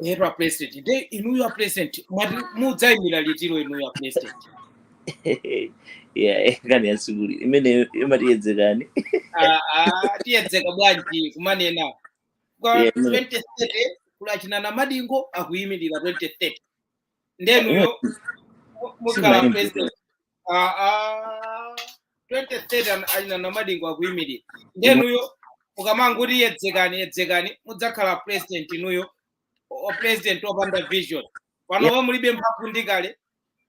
era president nde inuyo president mwati mudzaimira litiro inuyo president. Yeah, kani yasuguli imene imatiyedzekani. Tiyedzeka bwanji kumanena kwa 2030 kulachina na madingo akuyimirira 2030 ndenuyo mukhala president 2030 alina na madingo akuyimirira ndenuyo ukamanguti yedzekani mudzakhala president inuyo president opanda vision panopa mulibe mphamvu ndikale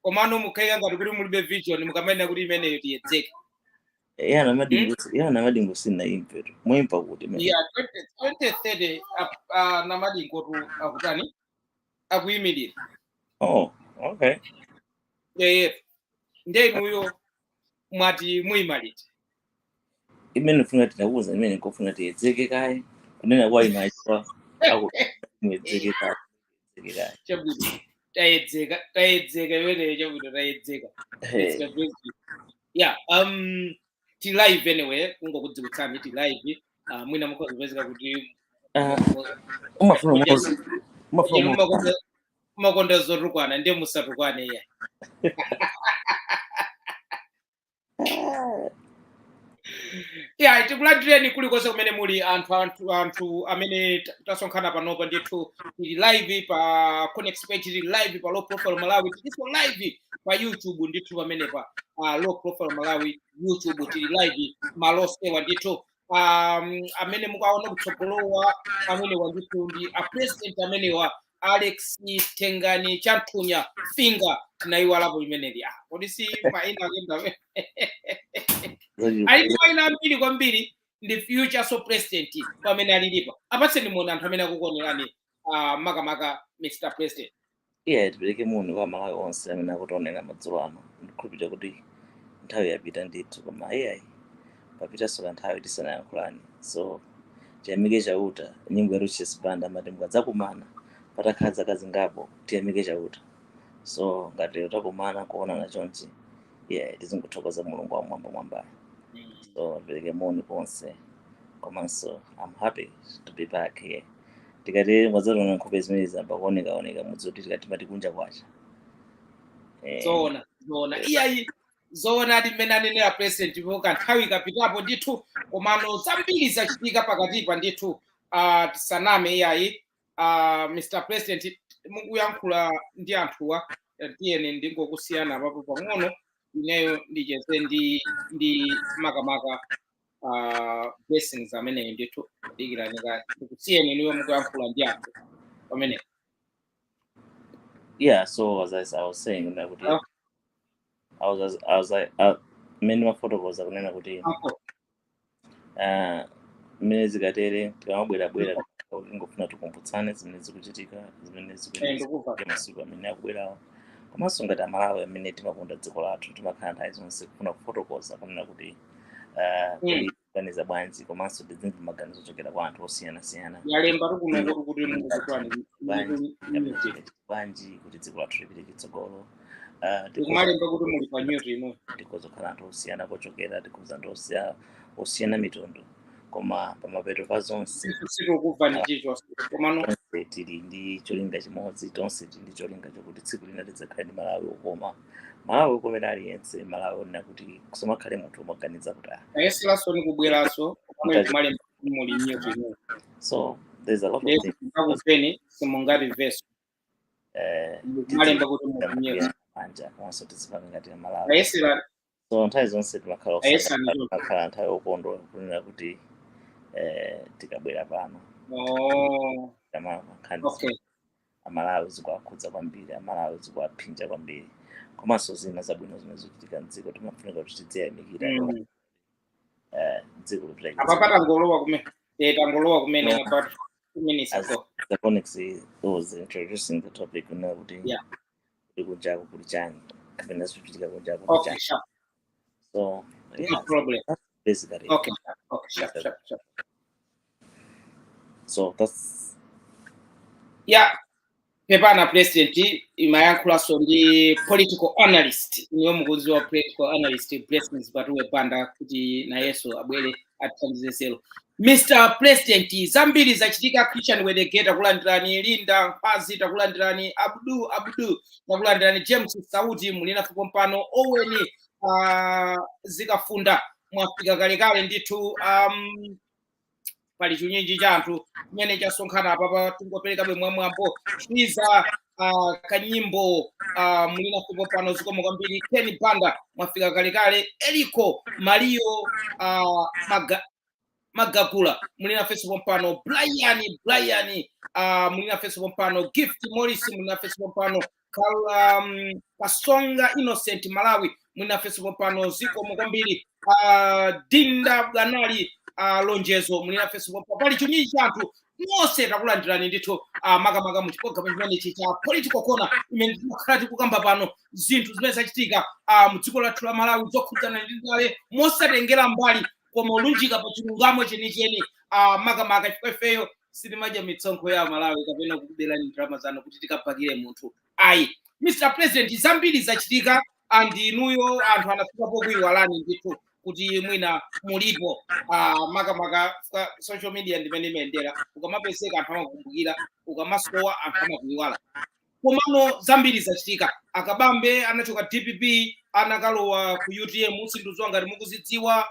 komano mukhaika ngati kuti mulibe vision mukamanena kuti imeneyo tiyedzeka. Yana madingo sina impeto mwimpa kuti mene 2030 na madingo tu akutani akuyimirira. Okay. Ndenuyo mwati muyimaliti imene ufuna tinakuza imene nkofuna tiyedzeke kaye kunena kwa imaiswa mwedzeke kaye chabwino tayedzeka imeneyo chabwino tayedzeka. Yeah, ti live anyway kungokudziwitsani ti live mwina mukhozipezeka kuti umakonda zotukwana ndiye musatukwane ya. Yeah, tikulandireni kulikonse kumene muli anthu amene tasonkhana panopa ndithu tili live pa Connect page, tili live pa Low Profile Malawi, tilinso live pa YouTube ndithu pamene pa Low Profile Malawi YouTube tili live malosewa ndithu amene mukaona kutsogolowa amene wandithu ndi a president amene wa Alex Tengani Chamthunya Finger tinaiwalapo imeneli kodi si maina akenda aina ambiri kwambiri ndi future so president pamene alilipa apatseni muona anthu amene akukuonerani makamaka Mr. President. Yeah, tipereke moni kwa Malawi onse amene akutionera madzulo ano ndikhulupirira kuti nthawi yapita ndithu koma AI papitanso kanthawi tisanayankhulani so tiyamike chauta nyimbo ya Lucius Banda amati mukadzakumana patakhala zaka zingapo tiyamike chauta so ngati utakumana kuonana chonchi tizingothokoza mulungu wamwamba so tipereke moni ponse komanso I'm happy to be back here. Tikati mwazalona nkhope zimene zamba kuoneka mudzoti tikati matikunja kwacha zoona iyayi zoona timene anenera president poka nthawi kapitapo ndithu komano zambiri zachitika pakatipa ndithu tisaname iyayi Mr. President mukuyankhula ndi anthuwa tiyene ndingokusiyana papo pang'ono ineyo ndicheze ndi makamaka blessings ameneyo ndithu dikiranika ndikusiyeni niwe mukuyankhula ndi anthu pamene. Yeah, so as I was saying kuti I was like many photos akunena kuti mene zikatere tikamabwera ngofuna tukumbutsane zimene zikuchitika zimene zikuchitika masiku amene akubwerawo komanso ngati Amalawi amene timakonda dziko lathu timakhala nthawi zonse kufuna kufotokoza kunena kuti kuganiza bwanji komanso tizimva maganizo ochokera kwa anthu osiyanasiyana bwanji kuti dziko lathu lipite chitsogolo ndikozokhala anthu osiyana kochokera tikuza anthu osiyana mitundu koma pamapeto pa zonse tili ndi cholinga chimodzi tonse tili ndi cholinga chokuti tsiku lina lidzakhale ndi Malawi okoma Malawi okomera aliyense Malawi onena kuti kusamakhale munthu umaganiza kuti so there's a lot of things also tisipanga ngati Malawi so nthawi zonse timakhala nthawi okondwa kunena kuti tikabwera pano Amalawi zikuwakhudza kwambiri Amalawi zikuwaphinja kwambiri komanso zina zabwino zimene zikuchitika mdziko timafunika kuti tidziyamikira dziko tangolowa kumene about 2 minutes ago the Onyx was introducing the topic kunena kuti kunja kuli chani kapena zikuchitika kunja kuli chani so no problem basically sure. So that's pepana president imayankhulaso ndi political analyst niyo mukuzi wa political analyst Blessings Batuwe Banda kuti na Yesu abwere atithandize zelo Mr. President, zambiri zachitika. Christian Wedegeta takulandirani, Linda Mpazi takulandirani, Abdu takulandirani, James Saudi mulina fuko mpano, Owen zikafunda mwafika kalekale ndithu. Pali chinyinji cha anthu chimene chasonkhana apa tingopereka mwamwambo chiza kanyimbo mulina fuko pano zikomo kwambiri. Ken Banda mwafika kalekale, Eliko Mario Magagula mulina Facebook pano, Brian mulina Facebook pano, Gift Morris mulina Facebook pano, Kasonga Innocent Malawi mulina Facebook pano zikomo kwambiri. Dinda Bwanali Lonjezo mulina Facebook pano. Pali chinyinji cha anthu nonse takulandirani ndithu makamaka mu chipogamo chimene cha political corner imene timakhala tikukamba pano zinthu zimene zachitika mu dziko lathu la Malawi zokhudzana ndi ndale mosatengera mbali koma ulunjika pa chilungamo chenicheni. Makamaka chifukwa sitimadya mitsonkho ya Malawi kapena kukuberani ndalama zanu kuti tikapakire munthu ayi. Mr. President, zambiri zachitika andi inuyo anthu anafika pokuyiwalani ndithu kuti mwina mulipo. Makamaka social media ndimene imendera ukamapeseka anthu amakukumbukira, ukamasowa anthu amakuyiwala. Komano zambiri zachitika. Akabambe anachoka DPP anakalowa ku UTM sinduzwa ngati mukuzidziwa.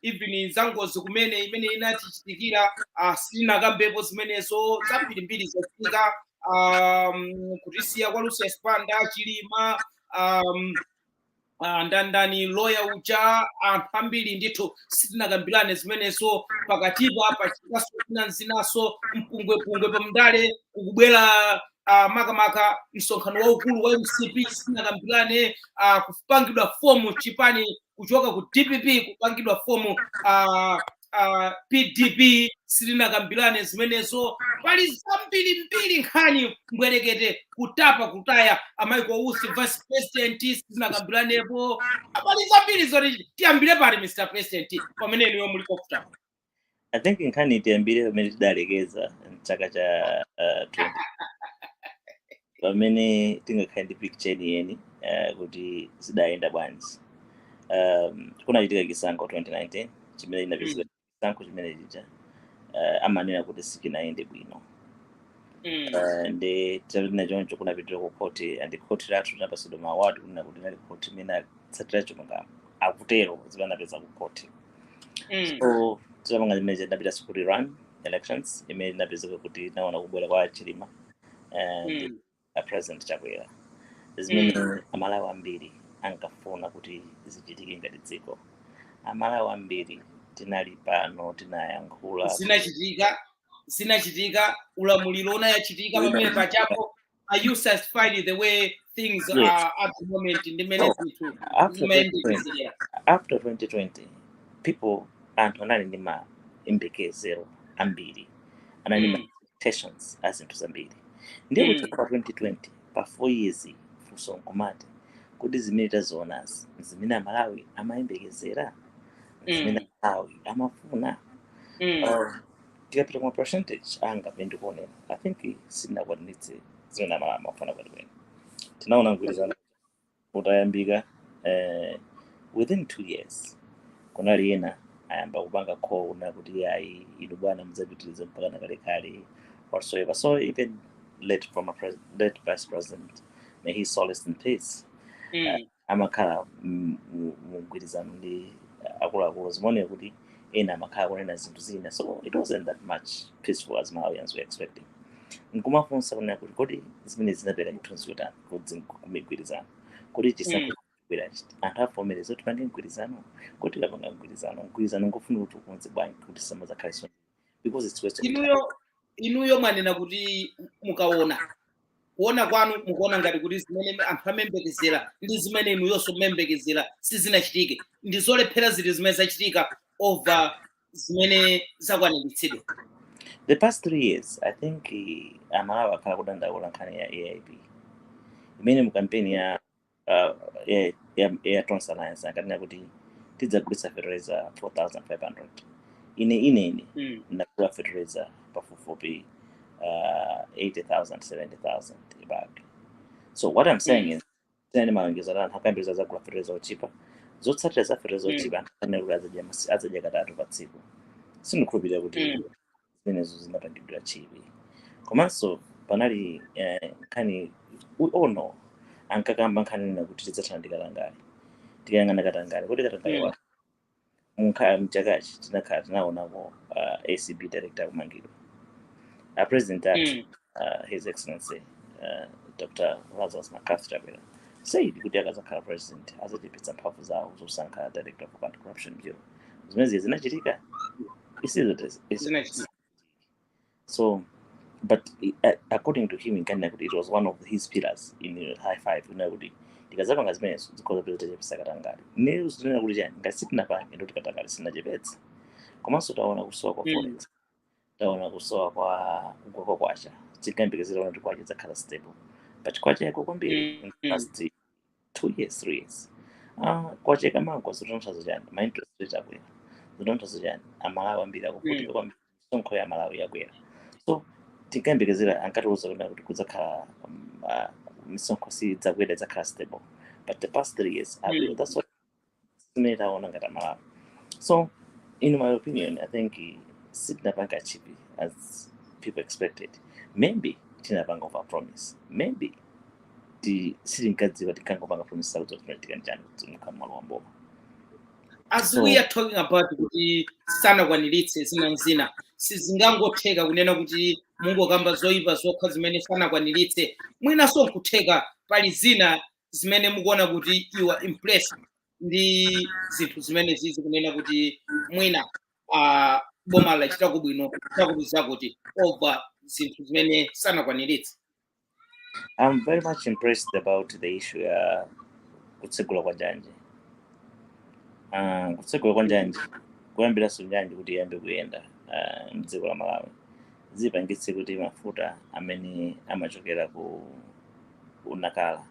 Even zangozi kumene imene inachitikira sinakambepo zimenezo zambirimbiri zachitika. Kutisiya kwa Lucius Panda Chilima, ndandani lawyer ucha anthu ambiri ndithu sitinakambirane zimenezo pakatipa pachikaso zinaso mpungwepungwe pamndale kukubwera makamaka msonkhano waukulu wa MCP sitinakambirane. Kupangidwa fomu chipani kuchoka ku DPP kupangidwa fomu PDP sitinakambirane zimenezo. Pali zambirimbiri nkhani mbwerekete kutapa kutaya amaiko usi vice president sitinakambiranepo. Pali zambiri zoti tiyambire pali Mr. President pamene niyo muliko kutapa. I think nkhani tiyambire pamene tidalekeza mchaka cha 20 pamene tingakhale ndi picture yeniyeni kuti zidayenda bwanji. Kunachitika chisankho 2019 chimene inapezeka chisankho chimene chija amanena kuti sikinayende bwino. Ndi tena choncho kunapitira ku khoti and khoti lathu linapasidwa mawadi kunena kuti nali khoti imene atsatira chilungamo akutero zimene apeza ku khoti. So tipanga zimene zinapita kuti run elections imene inapezeka kuti naona kubwera kwa Chilima and a president Chakwera. Zimene Amalawi ambiri ankafuna kuti zichitike ngati dziko. Amalawi ambiri tinali pano tinayankhula zinachitika ulamuliro unayachitika pamene pachapo. Are you satisfied the way things are at the moment in the minute? After 2020 people anthu anali ndi mayembekezero ambiri, anali ndi expectations azinthu zambiri. Ndiye kuchoka pa 2020 pa 4 years funso nkumati kuti zimene tazionazi zimene Amalawi amayembekezera, zimene Amalawi amafuna. Tikapita kwa percentage anga pende kuonera I think sinakwanitse zimene Amalawi amafuna kwatkwene. Tinaona mgwirizano utayambika within 2 years kunali ena ayamba kupanga call na kuti ayi inu bwana muzapitiriza mpaka nakalekale whatsoever. So even late vice president, may he solace in peace, amakhala mgwirizano ndi akuluakulu zimene kuti ena amakhala kunena zinthu zina. So it wasn't that much peaceful as Malawians were expecting. Nkumafunsa kunena kuti kodi zimene zinapera chithunzi chotani kumigwirizano kuti chisankho anthu avomereza kuti pange mgwirizano kuti kapanga mgwirizano ngofuna kuti ukonze bwanji kuti samazakhaliso because it's waste of time. Inuyo mwanena kuti mukaona kuona kwanu mukuona ngati kuti zimene anthu amembekezera ndi zimene inuyonso mmembekezera sizinachitike, ndi zolephera zili zimene zachitika over zimene zakwaniritsidwa. The past 3 years I think Amalawi akhala kudandaula nkhani ya AIP imene mu kampeni ya Trans Alliance akanena kuti tidzagulitsa fertilizer 4,500. Ine ndakula fertilizer pafupifupi 80,000 70,000 ibag. So what I'm saying is tena maongeza anthu akambiriza zakula fertilizer ochipa zotsatira za fertilizer ochipa anakula azaja katatu pa tsiku. sindikhulupirira kuti zimenezo zinapangidwira chibi. Komanso panali nkhani ono ankakamba nkhani kuti tidzathana ndi Katangale, tikayang'ana Katangale kuti Katangale wa mchakachi tinakhala tinaonako ACB director kumangidwa. President athu His Excellency Dr. Lazarus McCarthy Chakwera said kuti akazakhala president azachepetsa mphamvu zawo zosankha director of anti-corruption bureau. Zimene zinachitika so, but according to him, it was one of his pillars in high five. Tikazapanga zimenezo zikhoza kuzachepetsa Katangale. News zinena kuti chani ngati sitinapanga ndoti Katangale sinachepetsa. Komanso taona kusowa kwa forex, taona kusowa kwa kugwa kwacha, tikayembekezera kuti kwacha idzakhala stable, but kwacha yako kwambiri in the past 2 years 3 years. Kwacha ikamangwa zitonthwazo chani ma interest rate akwera, zitonthwazo chani amalawi ambiri akuvutika kwambiri, misonkho ya Malawi yakwera. So tikayembekezera ankatiuza kuti kudzakhala misonkho sidzakwera idzakhala stable, but the past 3 years that's what zimene taona ngati Malawi. So in my opinion, I think sitinapanga chipi as people expected. Maybe tinapanga over promise, maybe sitinkadziwa tikangopanga promise sauti zokutika njani kudzumuka malo wamboma. As we are talking about kuti sanakwaniritse zina sizingangotheka kunena kuti Mungu akamba zoyipa zokha zimene sanakwaniritse, mwinanso nkutheka pali zina zimene mukuona kuti you are impressed ndi zinthu zimene zizi kunena kuti mwina boma lachita kubwino chakubiza kuti over zinthu zimene sanakwaniritse. I'm very much impressed about the issue ya kutsegula kwa njanje. Kutsegula kwa njanje kuyambira njanje kuti iyambe kuyenda mdziko la Malawi zipangitse kuti mafuta amene amachokera ku unakala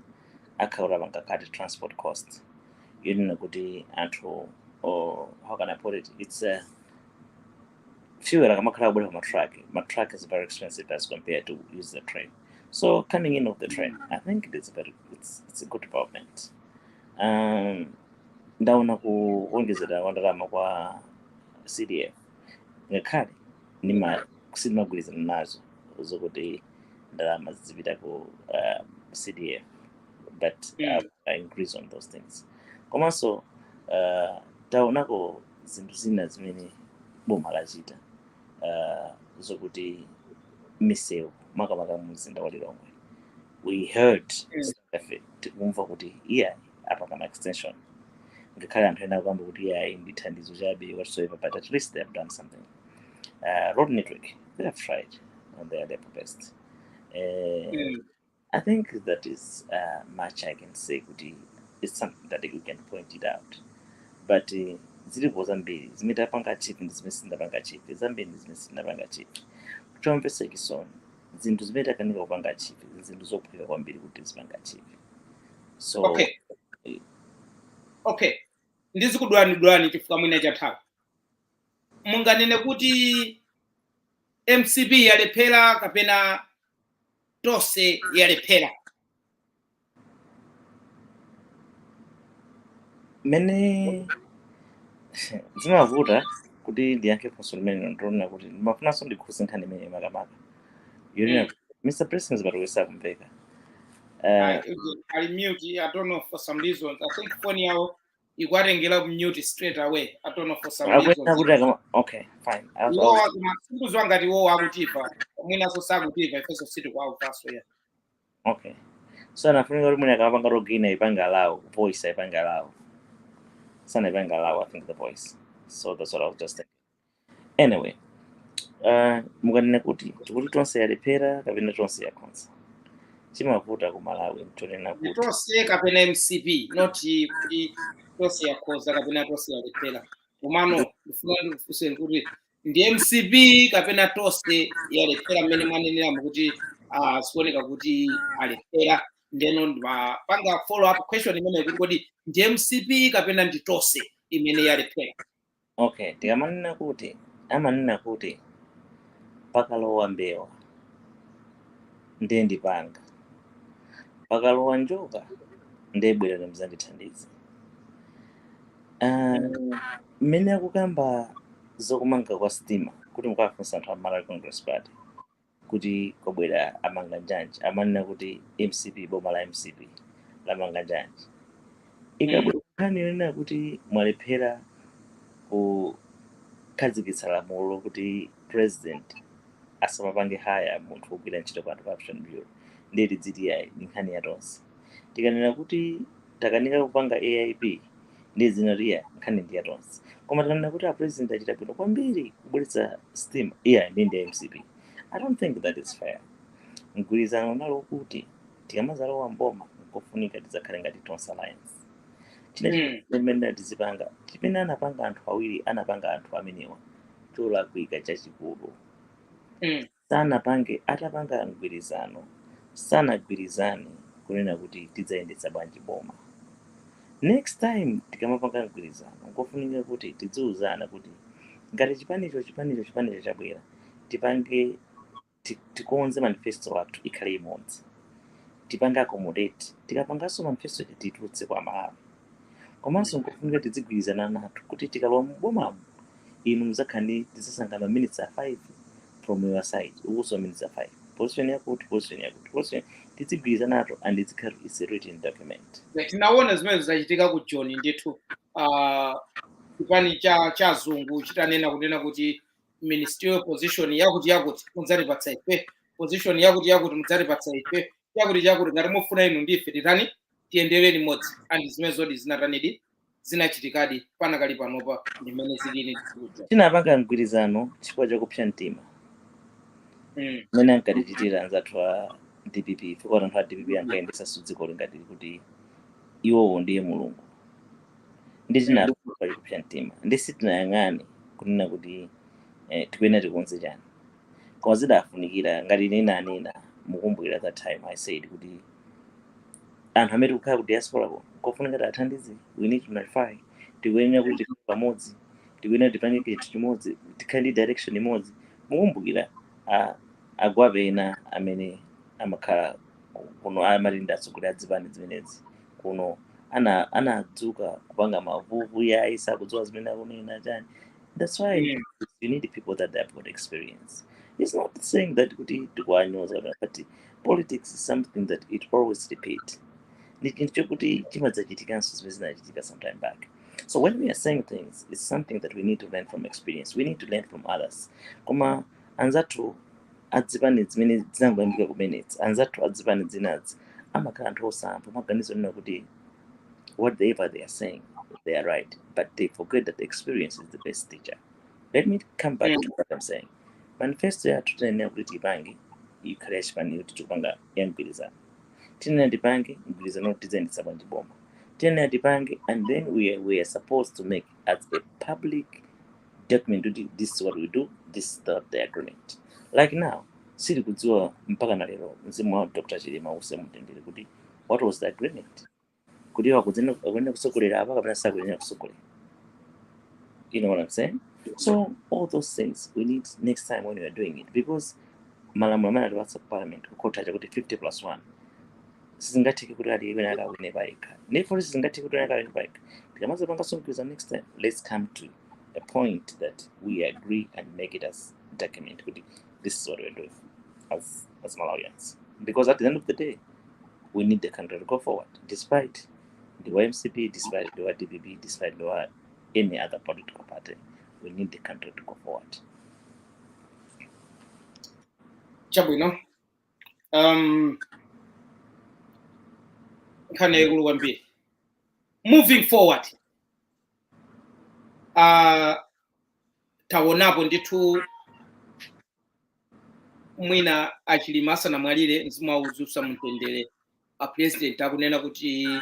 akhaura pangakati transport costs. Yonena kuti anthu, or how can I put it, it's fuel akamakhala kubwera ma truck is very expensive as compared to use the train. So coming in of the train, I think it's a good development. Ndaona kuongezera ndalama kwa CDF ngakhale sinimagwirizana nazo zokuti ndalama zipita ku CDF, but I increase on those things. Komanso taonako zinthu zina zimene boma lachita zokuti misewu makamaka mumzinda wa Lilongwe. We heard tikumva kuti apa kama extension ngakhale anthu ena akamba kuti ndi thandizo chabe whatsoever, but at least they have done something. Road network, they have tried and they are their best. I think that is much I can say kuti it's something that we can point it out, but zilipo zambiri zimetapanga chipi ndi zimene sindapanga chipi, zambiri ndi zimene sindapanga chipi. Kuchomvesa chisoni zinthu zimene takanika kupanga chipi zinthu zophweka kwambiri kuti zipanga chipi. So okay ndizikudwani chifukwa mwina chathawa munganene kuti MCB yalephera kapena tonse yalephera? Mene zimavuta kuti ndiyankhe funso limene ndikuona kuti ndimafunanso ndikhuse nkhani imene makamaka yonena Mr. President batowesa kumveka. I mute. I don't know for some reasons. I think phone yawo ikwatengera mute straight away. I don't know for some reasons. Okay, fine. Sikuzwa ngati wo akutipa. Mwina so sakutiva ifeso siti kwa ufaso ya. Okay. So nafunika kuti mwina akapanga login ipanga lawo, voice ipanga lawo. Sana ipanga lawo, I think the voice. So that's what I was just thinking. Anyway, mukanena kuti tikuti tonse yalephera kapena tonse yakonza. Chimavuta ku Malawi ntonena kuti tonse kapena MCB, not kuti tonse yakonza kapena tonse yalephera. Umano ndifuna ndikufunse kuti ndi MCB kapena tonse yalephera mmene mwanenera kuti sioneka kuti alephera, ndeno ndipanga follow up question imene kuti kodi ndi MCB kapena ndi tonse imene yalephera. Okay, tikamanena kuti amanena kuti pakalowa mbewa ndiye ndipanga, pakalowa njoka ndiye bwera mzandithandize. Mmene akukamba zokumanga kwa sitima kuti mukafunsa anthu a Malawi Congress Party kuti kobwera amanga njanji, amanena kuti MCP, boma la MCP lamanga njanji. Ikabwera nkhani yonena kuti mwalephera kukhazikitsa lamulo kuti president asamapange haya munthu wogwira ntchito pa Anti-Corruption Bureau, ndiye tidziti yayi ndi nkhani yatonse. Tikanena kuti takanika kupanga AIP ndiye zinatiya nkhani ndi yatonse, koma tikanena kuti a president achita bwino kwambiri kubweretsa sitima, iya ndi MCP. I don't think that is fair. Mgwirizano nalo kuti tikamazalowa mboma nkofunika tidzakhale ngati tonse alliance. Chimene tizipanga chimene anapanga anthu awiri, anapanga anthu amenewa cholakwika chachikulu. Sanapange, atapanga mgwirizano sanagwirizane kunena kuti tidzayendetsa bwanji boma. Next time tikamapanga mgwirizano nkofunika kuti tidziuzana kuti ngati chipanicho chabwera tipange tikonze manifesto athu ikhale imodzi, tipange accommodate, tikapanganso manifesto titulutse kwa Malawi. Komanso nkofunika tidzigwirizana nathu kuti tikalowa mbomamu inu mudzakhani tidzasangana minutes 5 from your side, also minutes 5 position yakuti tidzigwirizana nato and idzikhale is a written document. Tinaona zimene zachitika ku John ndithu chipani cha zungu chitanena kunena kuti ministerial position yakuti mudzalipatsa ife, position yakuti mudzalipatsa ife, yakuti ngati mufuna inu ndife titani tiyendereni limodzi, and zimene zoti zinatanidi zinachitikadi panakali panopa ndimene zilini. Tinapanga mgwirizano chifukwa chakupsa mtima mmene ankatichitira anzathu a DPP, chifukwa anthu a DPP ankayendetsa dziko lingati kuti iwowo ndiye mulungu, ndi tinapanga chakupsa mtima, ndi sitinayang'ane kunena kuti tikuyenera tikonze chani, koma zidafunikira ngati nena mukumbukira that time I said kuti anthu amene tikukhala ku diaspora kofunika tiathandize, we need to unify, tikuyenera kuti tikhale pamodzi, tikuyenera tipange chinthu chimodzi, tikhale ndi direction imodzi. Mukumbukira agwape ena amene amakhala kuno amalinda atsogoleri a zipani zimenezi kuno anadzuka kupanga mavuvu yayi sakudziwa zimene akunena chani. That's why you need people that have got experience. It's not saying that kuti tikuwanyoza, but politics is something that it always repeat. Sometime back. So when we are saying things, it's something that we need to learn from experience. We need to learn from others. Koma anzatu adzipani zimene zinangoyambika kumenetsa, anzatu adzipani zinazi amakhala anthu osamva maganizo nena kuti whatever they are saying, they are right, but they forget that experience is the best teacher. Let me come back to what I'm saying. Manifesto yathu tinenera kuti tipange ikhale yachipani kuti tikupanga yamgwirizano. Tinenera tipange mgwirizano kuti tidzayendetsa bwanji boma. Tinenera tipange, and then we are supposed to make as a public document, this is what we do, this is the agreement. Like now, siri kudziwa mpaka na lero mzimu wa Dr. Chilima usemutendere kuti what was the agreement? Kuti wakuzenda kusokolera apa kapena sakulenya kusokolera. You know what I'm saying? So all those things we need next time when we are doing it, because malamulo amene atiwatsa parliament kukotacha kuti 50+1 sizingatheke kuti aliwene akawine payekha, therefore sizingatheke kuti akawine payekha. Tikamazapanga mgwirizano next time, let's come to a point that we agree and make it as document. This is what we're doing as Malawians, because at the end of the day, we need the country to go forward, despite the YMCP, despite the DPP, despite any other political party. We need the country to go forward. Chabwino, moving forward, tawonapo ndithu mwina Achilima asanamwalire mzimu waudzusa mtendere a president akunena kuti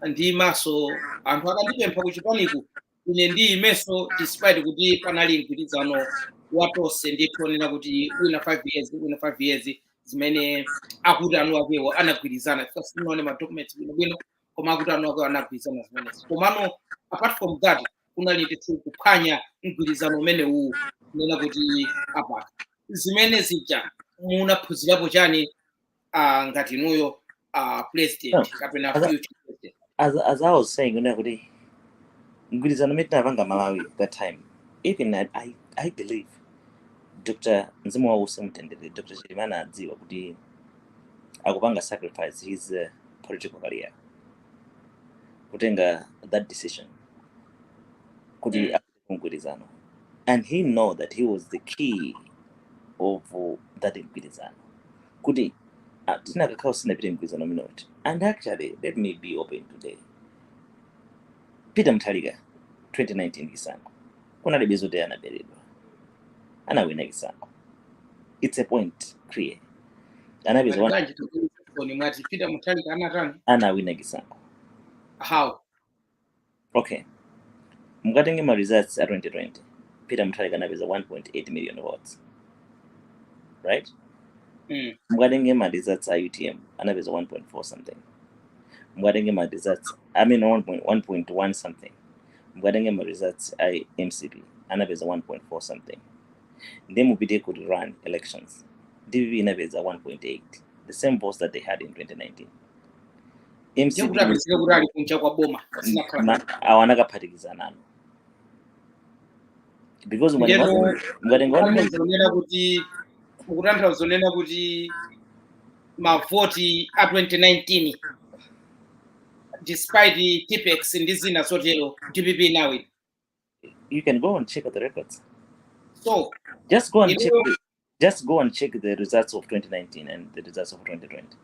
ndi maso anthu akandipempha kuchipaniku ine ndi imeso, despite kuti panali mgwirizano watonse ndithu onena kuti wina 5 years zimene akuti anu akewo anagwirizana, sinaone ma documents bwino koma akuti anu akewo anagwirizana zimenezi. Komano apart from that kunali ndithu kuphwanya mgwirizano umene uwu kunena kuti apa zimene zija munaphunzirapo chani ngati inuyo president kapena future president? As I was saying, kuti mgwirizano umene tinapanga Malawi that time even I believe Dr. Mzimu wa Usemtendere, Dr. Chirimana adziwa kuti akupanga sacrifice his political career kutenga that decision kuti mgwirizano, and he know that he was the key of that mgwirizano kuti tinakakhala sinapite mgwirizano minoti. And actually let me be open today, Peter Mutharika 2019 kisankho kunali bezoti anaberedwa anawina kisankho, it's a point clear, anapeza mwati Peter Mutharika anatani anawina kisankho. how Okay, mukatenge ma results a 2020 Peter Mutharika anapeza 1.8 million votes, right? Mukatenge ma results a UTM anapeza 1.4 something, mukatenge ma results 1.1 something, mukatenge ma results a MCP anapeza 1.4 something. Then mupite could run elections, DPP inapeza 1.8, the same votes that they had in 2019. MCP ali kunja kwa boma awanakaphatikizanano because mukatanthauza kuti mavoti a 2019 despite TPEX ndi zina zotero DPP nawe. You can go and check the records. So just go and check the results of 2019 and the results of 2020.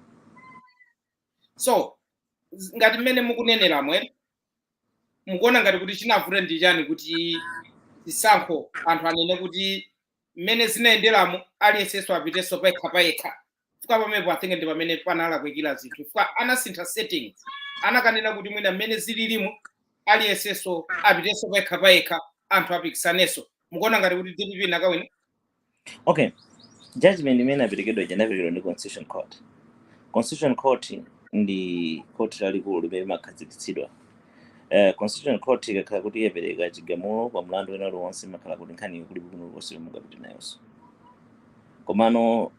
So ngati mmene mukunenera mwe mukuona ngati kuti chinavute ndi chani kuti zisankho anthu anene kuti mmene zinayenderamo aliyenseso apiteso payekha fuka pamenepo atenge ndi pamene panalakwikira zinthu fuka anasintha settings, anakanena kuti mwina mmene zililimo aliyenseso apiteso payekha anthu apikisaneso. Mukuona ngati kuti DPP nakawina? Okay, judgment imene apitekedwa inaperekedwa ndi Constitution Court. Constitution Court ndi court lalikulu limene limakhazikitsidwa. Constitution Court ikakhala kuti ipereka chigamulo pa mlandu wina uliwonse imakhala kuti nkhani kuli bwino lonse mungapite nayonso. Komano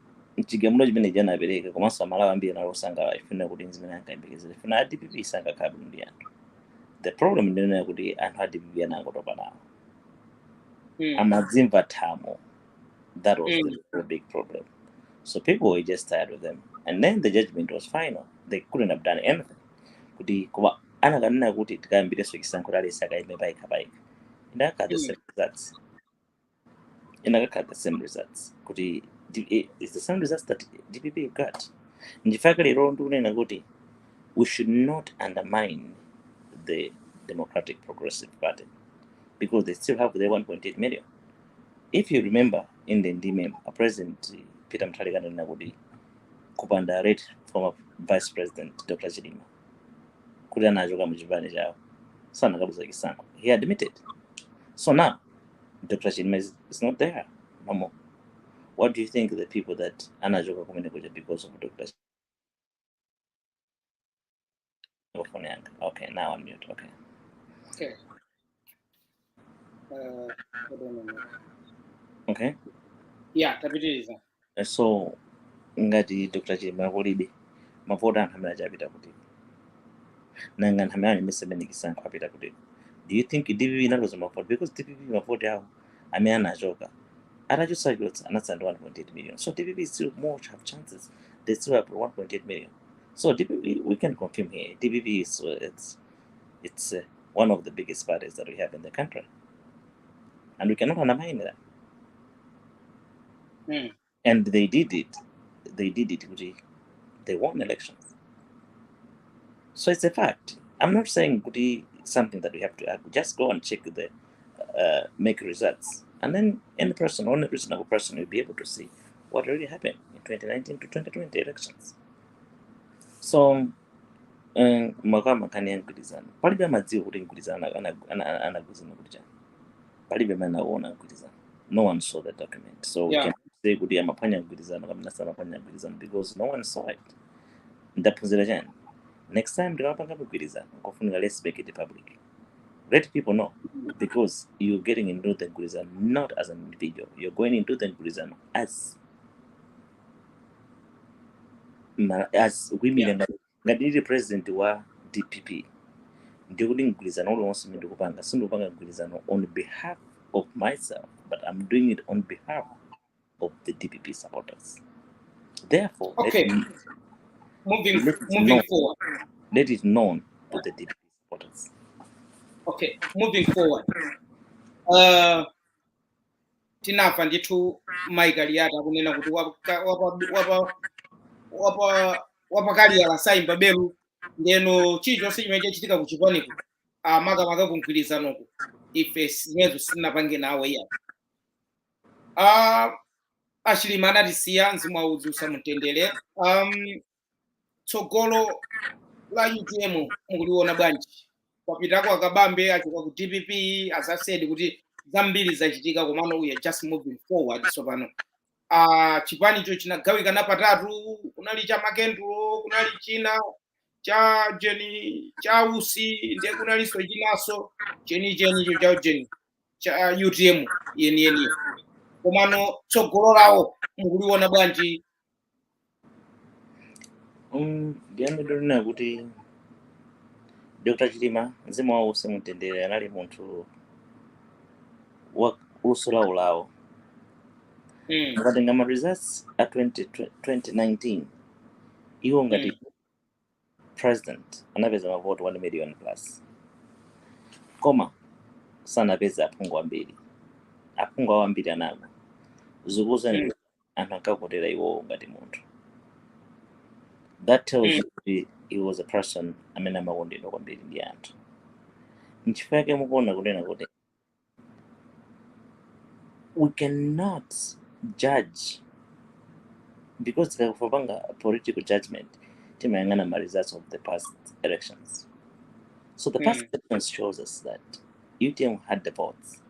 chigamulo chimene chanapereka komanso amalawi ambiri nalosangalala ifuna kuti zimene ankayembekezera ifuna a DPP sankakhala bwino ndi anthu. The problem ndinena kuti anthu a DPP anangotopa nawo. Amadzimva thamo. That was the big problem. So people were just tired of them. And then the judgment was final. They couldn't have done anything. Kuti kuba anakanena kuti tikayambireso chisankho lalesa akaime payekha. Inakakhala the same results. Inakakhala the same results. Kuti it's the same results that DPP got. Njifaka lero ndikunena kuti we should not undermine the Democratic Progressive Party because they still have their 1.8 million. If you remember in the NDMM, President Peter Mutharika ananena kuti kupanda rate former Vice President Dr. Chilima kuti anachoka muchipani chawo sanakaluza chisankho. He admitted. So now Dr. Chilima is not there no more. What do you think the people that anachoka kumene kuja because of Dr. Chilima? Okay, now I'm mute. Okay. Okay. Yeah, tapitiriza. So ngati Dr. Chilima kulibe mavota anthu amene achapita kuti nanga anthu amene alemesebeni chisankho apita kuti, do you think DPP inaloza mavota? Because DPP mavota awo amene anachoka atachosachotsa anatsala 1.8 million. So DPP still more have chances. They still have 1.8 million. So DPP, we can confirm here, DPP is it's one of the biggest parties that we have in the country, and we cannot undermine that. And they did it. They won elections. So it's a fact. I'm not saying something that we have to just go and check the make results, and then any reasonable person will be able to see what really happened in 2019 to 2020 elections. So makama kani mgwirizano palibe amadziwa kuti mgwirizano anagwirizana kuti chani, palibe amene anaona mgwirizano. No one saw the document, so we can say kuti amaphwanya mgwirizano kapena samaphwanya mgwirizano because no one saw it. Ndaphunzira chani, next time ndikapanga mgwirizano kofunika let's make it public, let people know, because you're getting into the mgwirizano not as an individual, you're going into the mgwirizano as women. Ngati president wa DPP ndikuti mgwirizano uliwonse ndikupanga sindikupanga mgwirizano on behalf of myself, but I'm doing it on behalf of the DPP supporters. Therefore, Okay, moving known, forward. let it known to the DPP supporters. Okay, moving forward. Tinamva ndithu maikaliata akunena kuti wapakaliya sayimba belu ndeno chilichonse chimene chachitika kuchipaniku makamaka kumgwirizanoku ife zimenezo sitinapange nawo iya Achilima anatisiya mzimu waudzi usamutendere. Tsogolo la UTM mukuliona bwanji? Kwapitako akabambe achoka ku DPP asasedi kuti zambiri zachitika komano we are just moving forward. So pano chipanicho chinagawikana patatu, kunali cha Makendulo, kunali china cha Jeni cha Usi, ndiye kunalinso chinaso chenicho cha Jeni cha UTM yeni komano tsogolo lawo mukuliona bwanji? Ndiyamidolina kuti Dr. Chilima mzimu wawo usamutendere anali munthu wa luso lawo lawo. Mukatenga ma results a 2019 iwo ngati president anapeza mavoti 1 million plus, koma sanapeza aphungu ambiri. Aphungu awo ambiri anagwa zikuzani anthu ankakotera iwo ngati munthu. That tells you he was a person amene amakondedwa kwambiri ndi anthu. Nchifukwa yake mukuona kunena kuti we cannot judge because tikakufapanga political judgment timayang'ana ma results of the past elections. So the past elections shows us that UTM had the votes,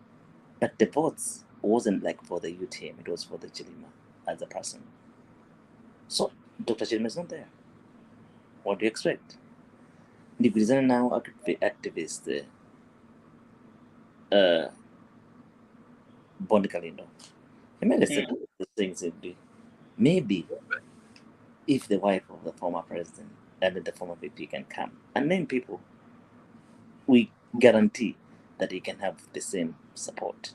but the votes wasn't like for the UTM, it was for the Chilima as a person. So Dr. Chilima is not there. What do you expect? Ndigwirizana nawo activist Bond Kalindo. He made the things maybe if the wife of the former president and the former VP can come and name people, we guarantee that he can have the same support.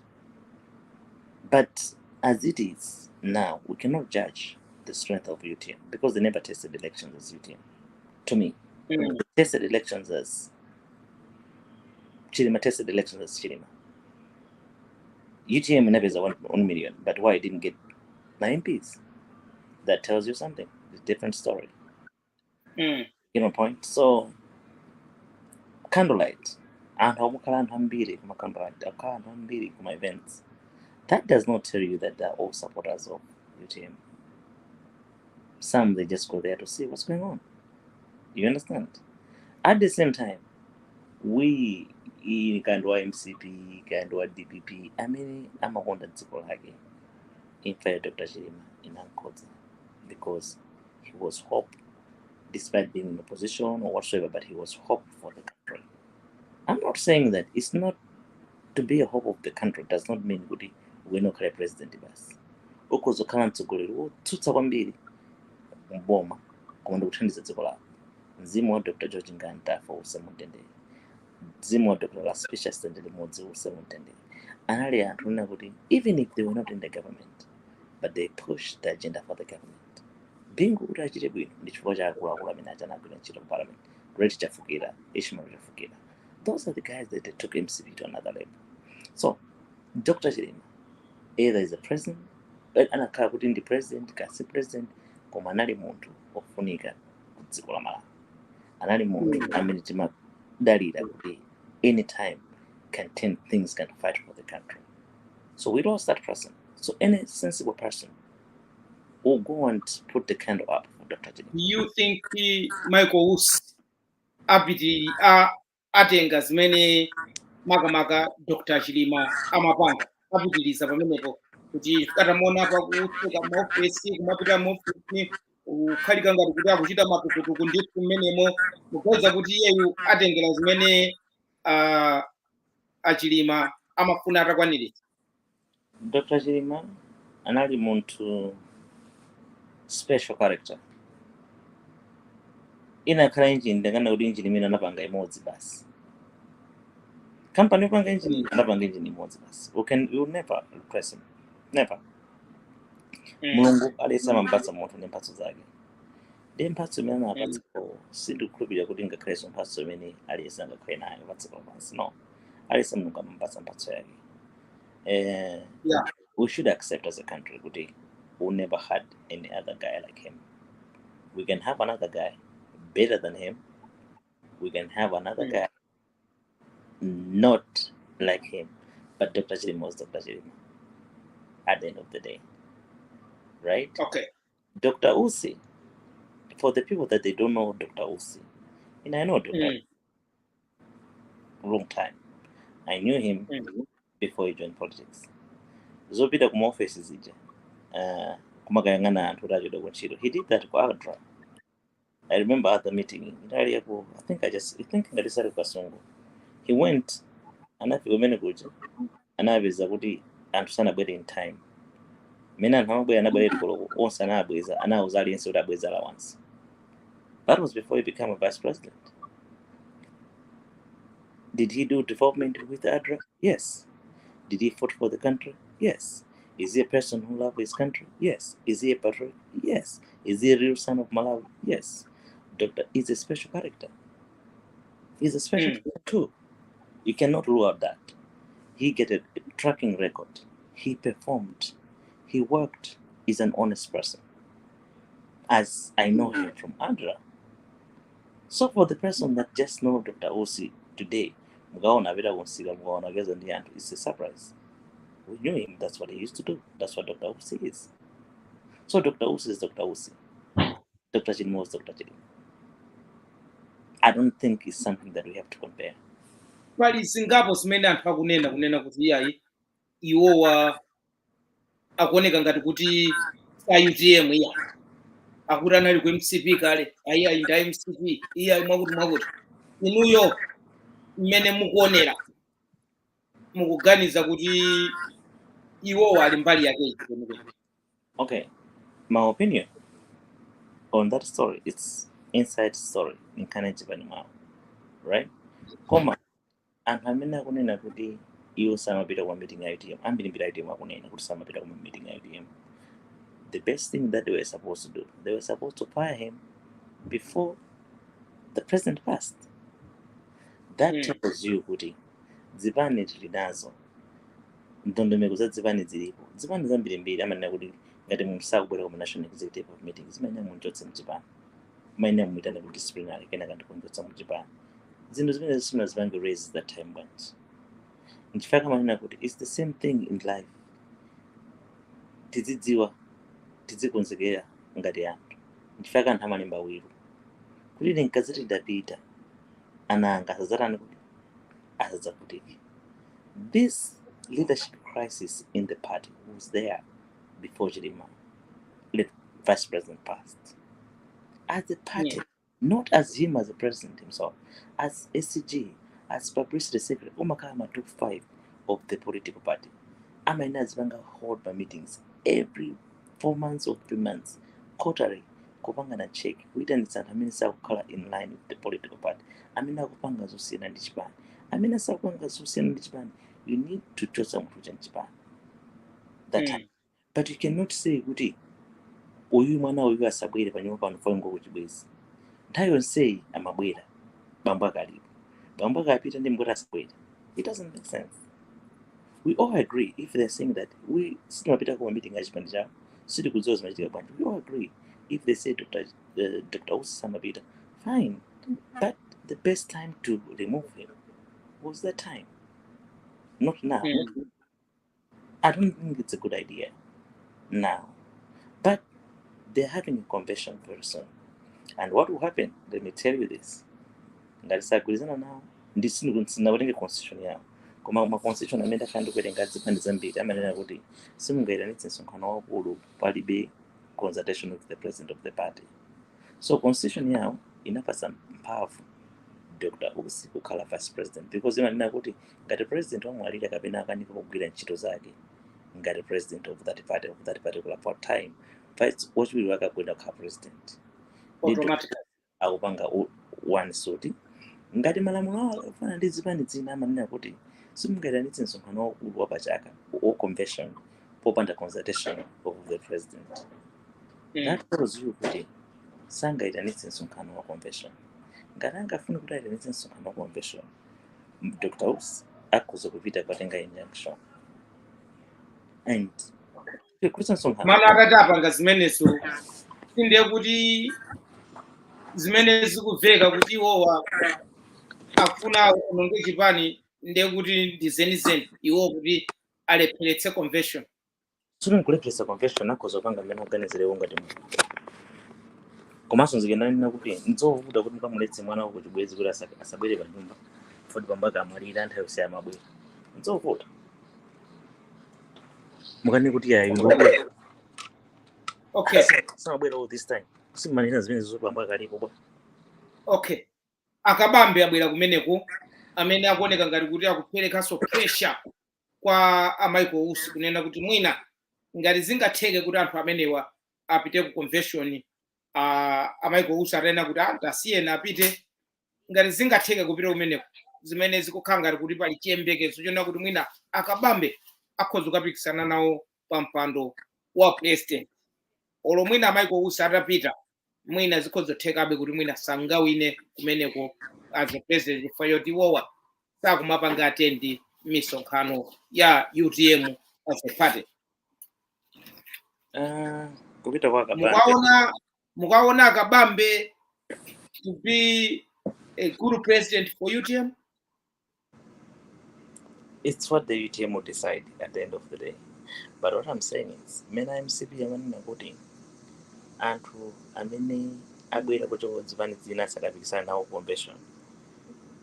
But as it is now, we cannot judge the strength of UTM because they never tested elections as UTM. To me, they tested elections as Chilima tested elections as Chilima. UTM never is a 1 million, but why it didn't get 9 MPs? That tells you something. It's a different story. You know, point. So, candlelight, and my events. That does not tell you that they're all supporters of UTM. Some they just go there to see what's going on. You understand? At the same time, we in Kandwa MCP, Kandwa DPP, I mean, I'm a wonder again. In fact, Dr. Chilima in Ankoza, because he was hope, despite being in opposition or whatsoever, but he was hope for the country. I'm not saying that it's not to be a hope of the country does not mean good we're not correct president basi. Ukozo kala mtsogolero tutsa kwambiri mboma komanda kuthandiza dziko lawo. Mzimu wa Dr. George Nganta for usamutendere. Mzimu wa Dr. Laspicious Sendele Modzi usamutendere. Anali anthu na kuti even if they were not in the government, but they pushed the agenda for the government. Bingu kuti achite bwino ndi chifukwa cha akuluakulu amene achanagwira ntchito mu parliament. Reti Chafukira, Ishmael Chafukira. Those are the guys that they took MCP to another level. So, Dr. Chilima, either is a president, anakhala kuti ndi president, kasi president, koma anali munthu ofunika ku dziko la Malawi. Anali munthu amene timadalira kuti anytime things can fight for the country. So we lost that person. So any sensible person will go and put the candle up for Dr. Chilima. Do you think Michael Us atenga zimene makamaka Dr. Chilima amapanga apitiriza pamenepo kuti katamuona pakutseka maofesi kumapita maofesi ukhalika ngati kuti akuchita matukutuku ndi kumenemo mukuweza kuti iyeyu atengera zimene Chilima amafuna atakwaniritsa? Dr. Chilima anali munthu special character. Inakhala injini ndakana kuti injini imene anapanga imodzi basi. company yopanga engine anapanga engine imodzi basi. You will never replace him, never. Mulungu alesa amapatsa munthu ndi mphatso zake, ndi mphatso imene anapatsa sindikukhulupirira kuti ngakhalenso mphatso imene aliyesa angakhale nayo patsi pansi. No, alesa Mulungu amapatsa mphatso yake. We should accept as a country kuti we never had any other guy like him. We can have another guy better than him. We can have another guy not like him, but Dr. Chilima was Dr. Chilima at the end of the day, right? Okay. Dr. Usi, for the people that they don't know Dr. Usi, and I know Dr. long time. I knew him before he joined politics. Zopita kuma office zija kumakayang'ana anthu tachoda kuntchito. He did that kwa ADRA. I remember at the meeting, I think ngalisali kasungu. He went anafika kumene kuja anapeza kuti anthu sanabwere in time. Mene anthu amabwera anabwera tikoloko onse anabweza anawuza aliyense kuti abweza la once. That was before he became a vice president. Did he do development with ADRA? Yes. Did he fight for the country? Yes. Is he a person who loves his country? Yes. Is he a patriot? Yes. Is he a real son of Malawi? Yes. Doctor is a special character. He's a special character too. You cannot rule out that. He get a tracking record. He performed. He worked. He's an honest person. As I know him from ADRA. So for the person that just know Dr. Osi today, it's a surprise. We knew him. That's what he used to do. That's what Dr. Usi is. So Dr. Usi is Dr. Usi. Dr. Chilima was Dr. Chilima. I don't think it's something that we have to compare. Pali zingapo zimene anthu akunena kuti iyayi iwowa akuoneka ngati kuti UTM iya akuti anali ku MCP kale ayi nda MCP iya mwakuti inuyo mmene mukuonera mukuganiza kuti iwowa ali mbali yake. Okay, my opinion on that story, it's inside story in Kanechibani, right? Koma anthu amene akunena kuti iwo samapita kwa meeting ya UTM, ambiri mbira UTM akunena kuti samapita kwa meeting ya UTM. The best thing that they were supposed to do, they were supposed to fire him before the president passed. That tells you kuti zipani tili ndondomeko za zipani zilipo. Zipani zambirimbiri amanena kuti ngati munthu sakubwera kuma national executive of meeting zimene munchotse mchipani. Maine muitana ku disciplinary kenaka ndikunchotsa mchipani. Zinthu zimene zisuna zipange raise that time went. Nchifaka manena kuti it's the same thing in life. Tizidziwa tidzikonzekera ngati anthu. Nchifaka anthu amalemba wiru kuti ine nkaziti ndapita ananga asadzatani kuti asadzavutike. This leadership crisis in the party was there before Chilima, vice president, passed. As the party, not as him as the president himself, as SCG, as publicity secretary, Umakama top 5 of the political party. Amina Zvanga hold by meetings every 4 months or 3 months, quarterly. Kupanga na check, wita nisana amina color in line with the political party. Amina kupanga zusiana ndichipani. Amina kupanga zusiana ndichipani. You need to choose some in Japan. That time. But you cannot say, Guti, uyu mwana uyu asabwere panyuma pano fongo kuchibwezi. Ntayo say amabwera. Bamba kalibu. Bamba kapita ndi mgota asabwere. It doesn't make sense. We all agree if they're saying that we sitimapita kwa meeting achipani chao. Siti kuzoza majitika bantu. We all agree. If they say Dr. Usi Samapita, fine. But the best time to remove him was that time. Not now. I don't think it's a good idea now. But they're having a convention very soon. And what will happen? Let me tell you this. Ngalisagulizana now. Ndisinawatenga constitution yao. Kuma constitution amenda kandi kuwerenga zipande zambiri amanena kuti simungayiranitse msonkhano waukulu palibe consultation with the president of the party. So constitution yao inapasa mphamvu Dr. Usi kukhala vice president because imanena kuti ngati president wamwalira kapena akanika kugwira ntchito zake ngati president of that party of that particular time vice wachiwiri wake akuenda kukhala president automatically akupanga one suit ngati malamulo awo afana ndi zipani zina amanena kuti simungayitanitse msonkhano waukulu wa pachaka or convention popanda consultation of the president. That tells you kuti sangayitanitse msonkhano wa convention. Ngati angafuna kuti ayitanitse msonkhano wa convention, Dr. House akhoza kupita kwatenga injunction. And mana atatapanga zimenezo sinde kuti zimene zikubveka kuti iwowa afuna kunonge chipani nde kuti ndizenizeni iwo kuti alepheretse convention. Tsono nkulepheresa convention akhoza kupanga mmene aganizirewo ngati munthu. Komanso nzikenanena kuti nzovuta kuti mukamuletse mwana wako chibwezi kuti asabwere pa nyumba futi pambaka amalira anthu ayosaya mabwera. Nzovuta. Mukani kuti yayi ngobwera. Okay. Samabwera all this time. Simanena zimene zizopambaka kalipo bwa. Okay. Akabambe abwera kumeneko amene akuoneka ngati kuti akuperekanso pressure kwa amaiko usi kunena kuti mwina ngati zingatheke kuti anthu amenewa apite ku convention amaiko usi atena kuti asiyena apite ngati zingatheke kupita kumeneko zimene zikukhala ngati kuti pali chiyembekezo chona kuti mwina akabambe akhoza kukapikisana nawo pa mpando wa president. Olo mwina amaiko usi atapita mwina zikhozothekabe kuti mwina sangawine kumeneko as a president fayoti wowa sakumapanga atendi misonkhano ya UTM as a party. Kupita kwa Kabambe. Mukaona Kabambe to be a good president for UTM? It's what the UTM will decide at the end of the day. But what I'm saying is, mena MCP yamanina kuti anthu amene abwera kuchoko dzipani dzina sakapikisana nawo convention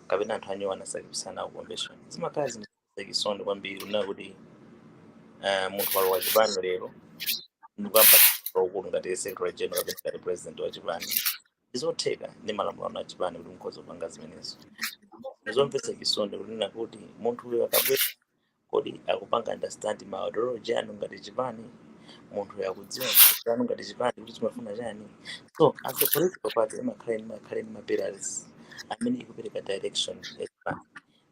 kapena anthu anyowana sakapikisana nawo convention zimakhala zimekisonde kwambiri una kuti munthu walo wa chipani lero ndikuyamba ukulu ngati secretary general kapena ngati president wa chipani izotheka ndi malamulo a chipani kuti mukhoza kupanga zimenezo. Nizomvetsa chisonde kunena kuti munthu uyo akabwera kodi akupanga understand maudology anu ngati chipani munthu yakudziwa kuti anu ngati chipani kuti chimafuna chani. So as a political party imakhala ni mapillars amene ikupereka direction ya chipani.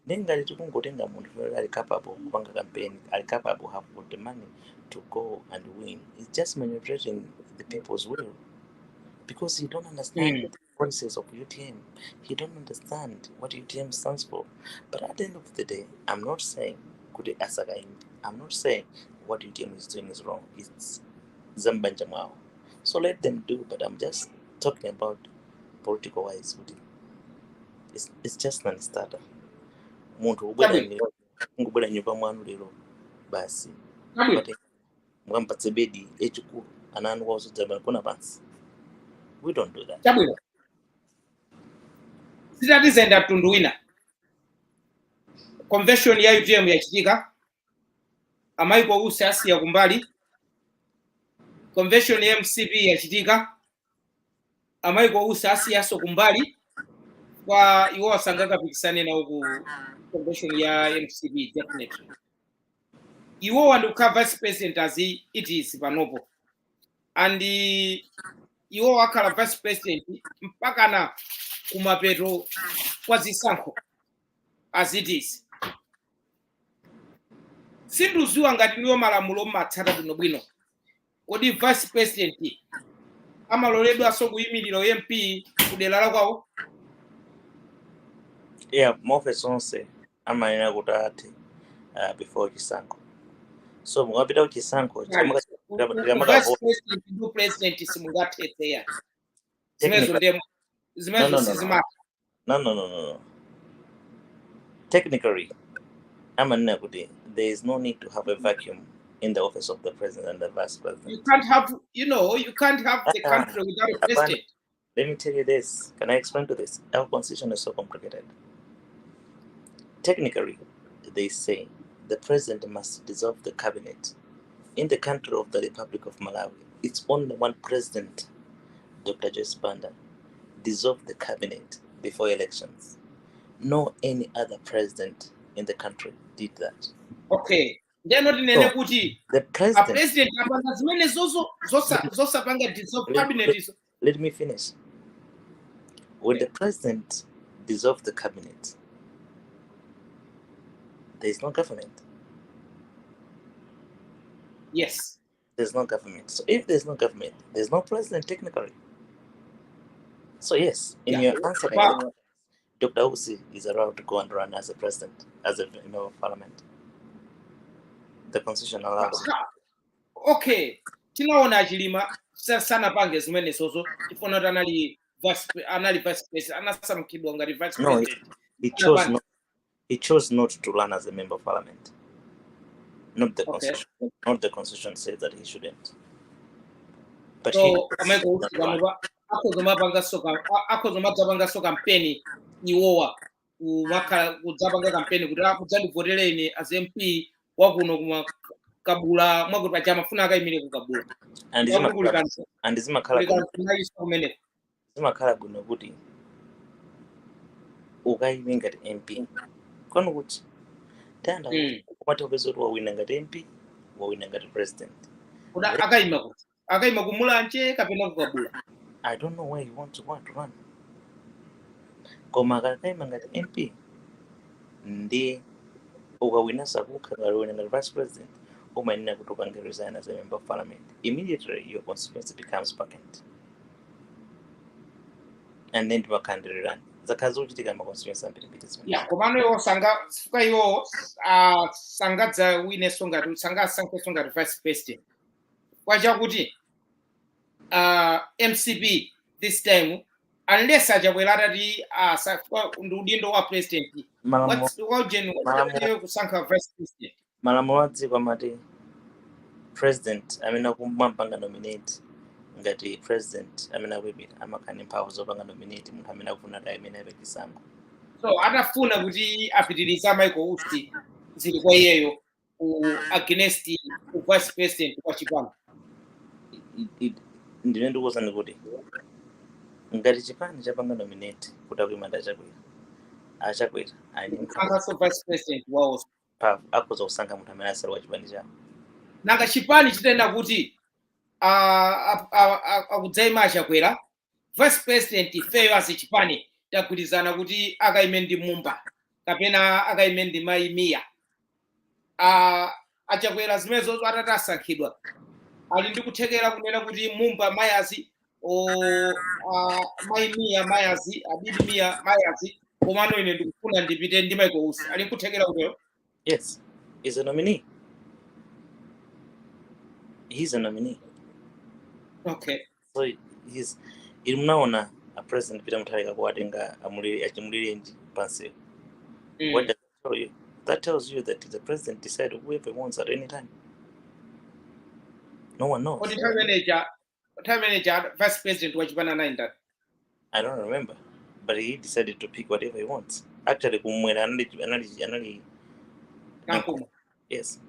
Ngati tikungotenga munthu ali capable kupanga campaign, ali capable have got the money to go and win, it's just manipulating the people's will because he don't understand the policies of UTM. He don't understand what UTM stands for. But at the end of the day, I'm not saying I'm not saying what UTM is doing is wrong. It's Zambanjamao. So let them do, but I'm just talking about political wise. It's just non-starter. Muntu ubwera nyumba mwanu lero basi. Mwampatse bedi echukulu ananu kwa usudza kuna pansi. We don't do that. Chabwino. Sitatiza tundu wina. Convention ya UTM yachitika. Amaiko usi asiya kumbali. Convention ya MCP yachitika. Amaiko usi asiya so kumbali. Kwa iwo wasangaka pikisane na uku convention ya MCP definitely. Iwo wanduka vice president as it is panopo. And iwo wakhala vice president mpaka na kumapeto kwa zisankho as it is. Sinduziwa ngati niwo malamulo matsata bwinobwino. Kodi vice president amaloledwa so kuyimirira MP kudera la kwawo? Yeah, mofes onse amayina kutati before chisankho. So mukapita kuchisankho president simungathethe ya. No. Technically, there is no need to have a vacuum in the office of the president and the vice president. You can't have the country without a president. Let me tell you this. Can I explain to this? Our constitution is so complicated. Technically, they say the president must dissolve the cabinet. In the country of the Republic of Malawi, it's only one president, Dr. Joyce Banda, dissolved the cabinet before elections. No any other president in the country did that. Okay. They're not in any kuti. The president. A president as many zosa panga dissolve cabinet. Let me finish. When the president dissolved the cabinet, There's no government. Yes. There's no government. So if there's no government, there's no president technically. So yes, in Yeah. your answer, But Dr. Usi is allowed to go and run as a president, as a member of parliament. The constitution allows it. okay, tinaona chilima sana pange zimene sozo tifuna kuti anali vice president anasankhidwa ngati vice No, president. he chose not to run as a member of parliament. Not the Okay. constitution. Not the constitution says that he shouldn't. But So ameko usikamwa akhoza so campaign iwowa kumakhala kudzapanga campaign kuti akudzandivotereni as MP wakuno kuma kabula mwakuti pachama funa akayimire kukabula. and zimakhala bwino kuti ukayime ngati MP kwanu kuti tanda kumata kupeza kuti wawina ngati MP wawina ngati president. Akayima kumulanje kapena kukabula. I don't know where you want to run. Koma akayima ngati MP ndi ukawina sakukha ngati ngati vice president umayenera kuti upange resign as a member of parliament. Immediately your constituency becomes vacant. And then you can run. Zakazi uchitika ma constituency ambiri. Yeah, komano yo suka yo sangadza wine songa sanga sankhe songa vice president. Kwacha kuti MCP this time unless ajabwera ati udindo wa president. What's kusankha vice president? Malamulo a dziko amati president amene kumpanga nominate ngati president amene akuyipita amakhani mphamvu zopanga nominate munthu amene akufuna kuti ayimene ape chisankho. So atafuna kuti apitiriza Michael Usti zili kwa iyeyo against vice president kwa chipani. Ndine ndikuwuzani kuti ngati chipani chapanga nominate kuti akuyimanda achakwera so vice president wawo akhoza kusankha munthu amene asali wa chipani chawo. Nanga chipani chitenda kuti akudzayima achakwera vice president ifeyo as chipani tagwirizana kuti akayime ndi Mumba kapena akayime ndi Maimiya. Achakwera zimene zozo atatasankhidwa ali ndi kuthekera kunena kuti Mumba Mayazi Maimiya Mayazi Abidimiya Mayazi komano ine ndikufuna ndipite ndi Michael Usi ali kuthekera kutero. Yes, he's a nominee. He's a nominee. Okay. So munaona a president Peter Mutharika kuwatenga achimulire nji pansi. What does that tell you? That tells you that the president decides whoever he wants at any time. No one knows. What time manager vice president wa chipani anaenda? I don't remember, but he decided to pick whatever he wants. Actually, kumwera anali Nankuma. Yes.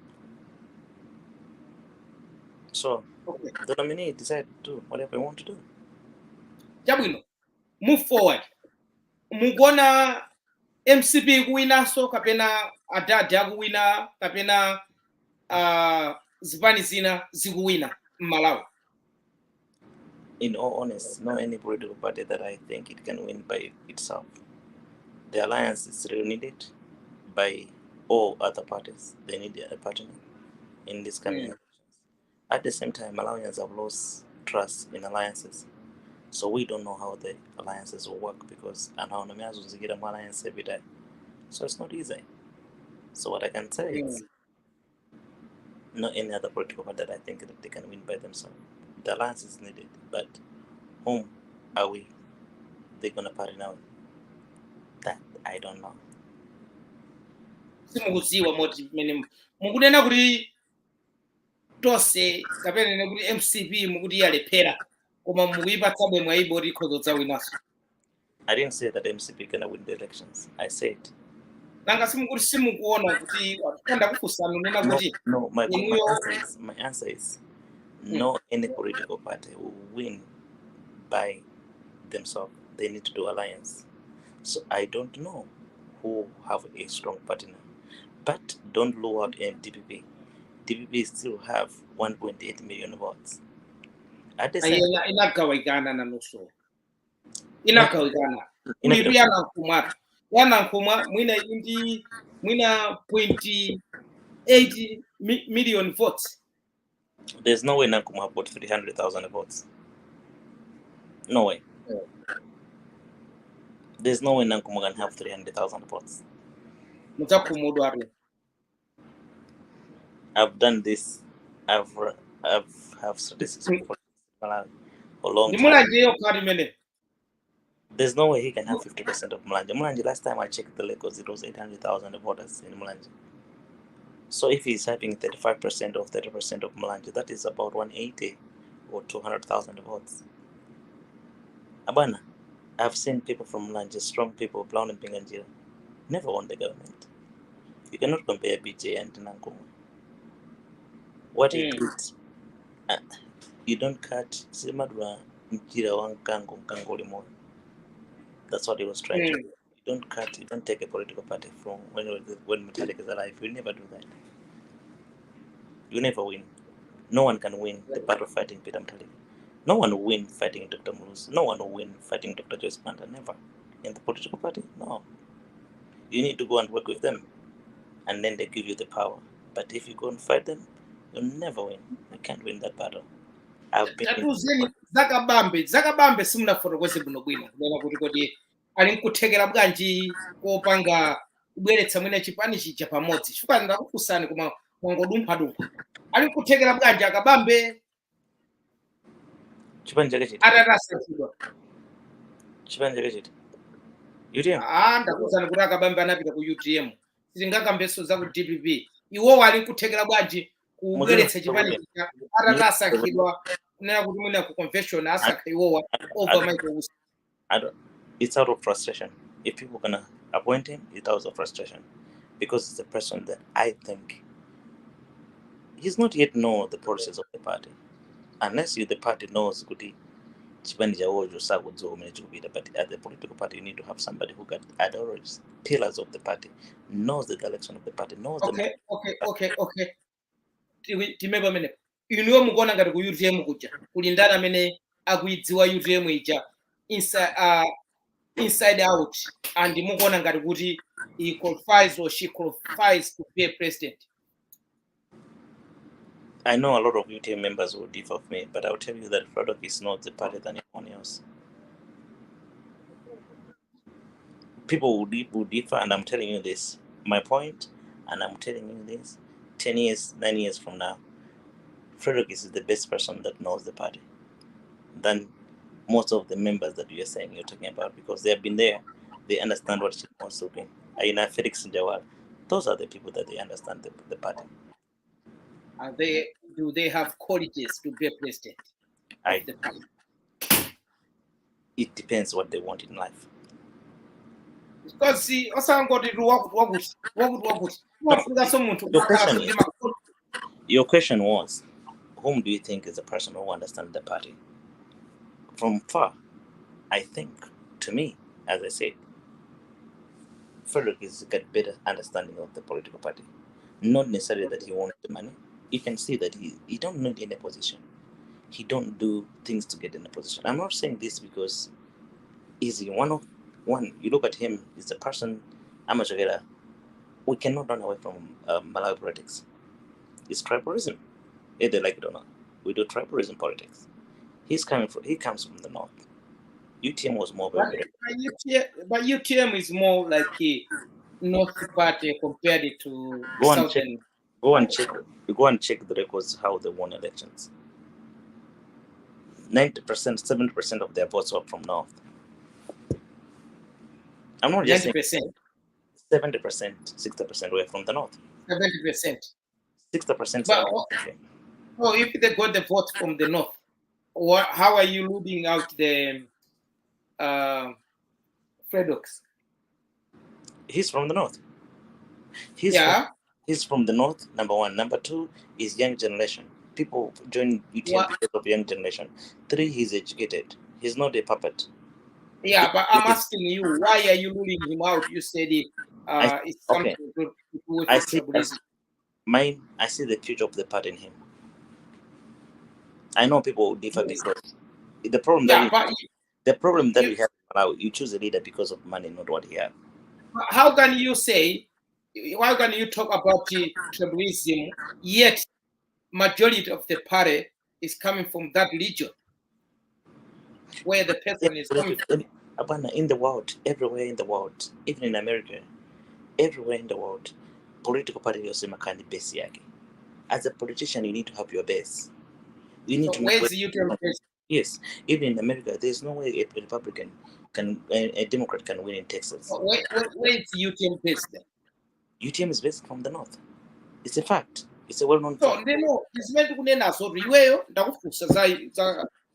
So okay. The nominee decided to do whatever he want to do. Jabwino, move forward. Mugona MCP kuwina so kapena adada kuwina kapena zipani zina zikuwina Malawi. In all honesty, no any political party that I think it can win by itself. The alliance is really needed by all other parties. They need a partner in this coming elections. At the same time, Malawians have lost trust in alliances. So we don't know how the alliances will work because alliance every day. So it's not easy. So what I can say is not any other political party that I think that they can win by themselves. The alliance is needed, but whom are they gonna party now? That I don't know. Simukuziwa moti mene mukunena kuti tose kapena kuti MCP mukuti yalephera koma mukuyipatsa bwe mwayibo likhozo dzawinaso. I didn't say that MCP can win the elections. I said nanga simukuti simukuona kuti kanda kukusana nena kuti no, my answer is no any political party will win by themselves. They need to do alliance. So I don't know who have a strong partner. But don't rule out DPP. DPP still have 1.8 million votes. At the same time, inagawikana na nusu. Inagawikana. Kulipia na kumara. Yana kuma mwina indi mwina 0.8 million votes. There's no way Nankum have got 300,000 votes. No way. There's no way Nankum can have 300,000 votes. I've done this. I've have statistics for Malawi for a long time. There's no way he can have 50% of Mulanje. Mulanje, last time I checked the records, it was 800,000 voters in Mulanje. So if he's having 35% or 30% of Mulanje, that is about 180 or 200,000 votes. Abana, I've seen people from Mulanje, strong people, Brown and Pinganjira, never won the government. You cannot compare BJ and Nankum. What he did, you don't cut Simadwa Njira Wankango Kangolimo. That's what he was trying to do. You don't take a political party from when Mutharika is alive. You never do that. You never win. No one can win the battle fighting Peter Mutharika. No one will win fighting Dr. Mulusi. No one will win fighting Dr. Joyce Banda. Never. In the political party, no. You need to go and work with them, and then they give you the power. But if you go and fight them, you'll never win. You can't win that battle. Zakabambe simunafotokoze buno bwino kubera kuti ali nkuthekera bwanji kopanga kubweretsa mwina chipani chija pamodzi chifukwa ndakufunsani koma mwangodumpha ali nkuthekera bwanji akabambe chipani chake chiti atatasankhidwa chipani chake chiti UTM ndakufunsani kuti akabambe anapita ku UTM sitingakambenso za ku DPP iwowo ali nkuthekera bwanji kubweretsa chipani chija atatasankhidwa convention over it's out of frustration. If people can appoint him, it's out of frustration because it's a person that I think he's not yet know the policies of the party. Unless the party knows good, but at the political party you need to have somebody who got adores pillars of the party, knows the direction of the party, knows okay. Timeba minute. Iniwo mukona ngati ku UTM kuja kulindana amene akuidziwa UTM ija inside out and mukona ngati kuti he qualifies or she qualifies to be a president. I know a lot of UTM members will differ with me, but I'll tell you that Frederick is not the party than anyone else. People will differ, and I'm telling you this, my point, and I'm telling you this, 10 years, 9 years from now, Frederick is the best person that knows the party than most of the members that you're saying you're talking about, because they have been there, they understand what she wants to be. Aina Felix Njawar, those are the people that they understand the party. Do they have qualities to be a president? It depends what they want in life. Because see, your question was, whom do you think is the person who understands the party? From far, I think, to me, as I said, Frederick is got better understanding of the political party. Not necessarily that he wants the money. You can see that he don't need any position. He don't do things to get in a position. I'm not saying this because he's one. You look at him, he's a person, Amajagera. We cannot run away from Malawi politics. It's tribalism. Either like it or not, we do tribalism politics. He comes from the north. UTM was more but UTM is more like a north party compared to southern. Go and check the records how they won elections. 90%, 70% of their votes were from north. I'm not just 90%. 70%, 60% were from the north. 70%. 60%. But if they got the vote from the north, how are you ruling out the Fredocks? He's from the north. He's from the north, number one. Number two is young generation. People join UTM because of young generation. 3, he's educated. He's not a puppet. Yeah, but I'm asking you, why are you ruling him out? You said it's something to do with tribalism. I see the future of the party in him. I know people will differ because the problem that we have now, you choose a leader because of money, not what he has. How can you say why can you talk about tribalism, yet majority of the party is coming from that region where the person is coming from? In the world, everywhere in the world, even in America, everywhere in the world, political party yosema kandi base yake. As a politician, you need to have your base. You need So to know where's the UTM based? Yes, even in America, there's no way a Republican a Democrat can win in Texas. So where is UTM based then? UTM is based from the north. It's a fact. It's a well-known So fact. neno zimene kunena so iweyo ndakufunsa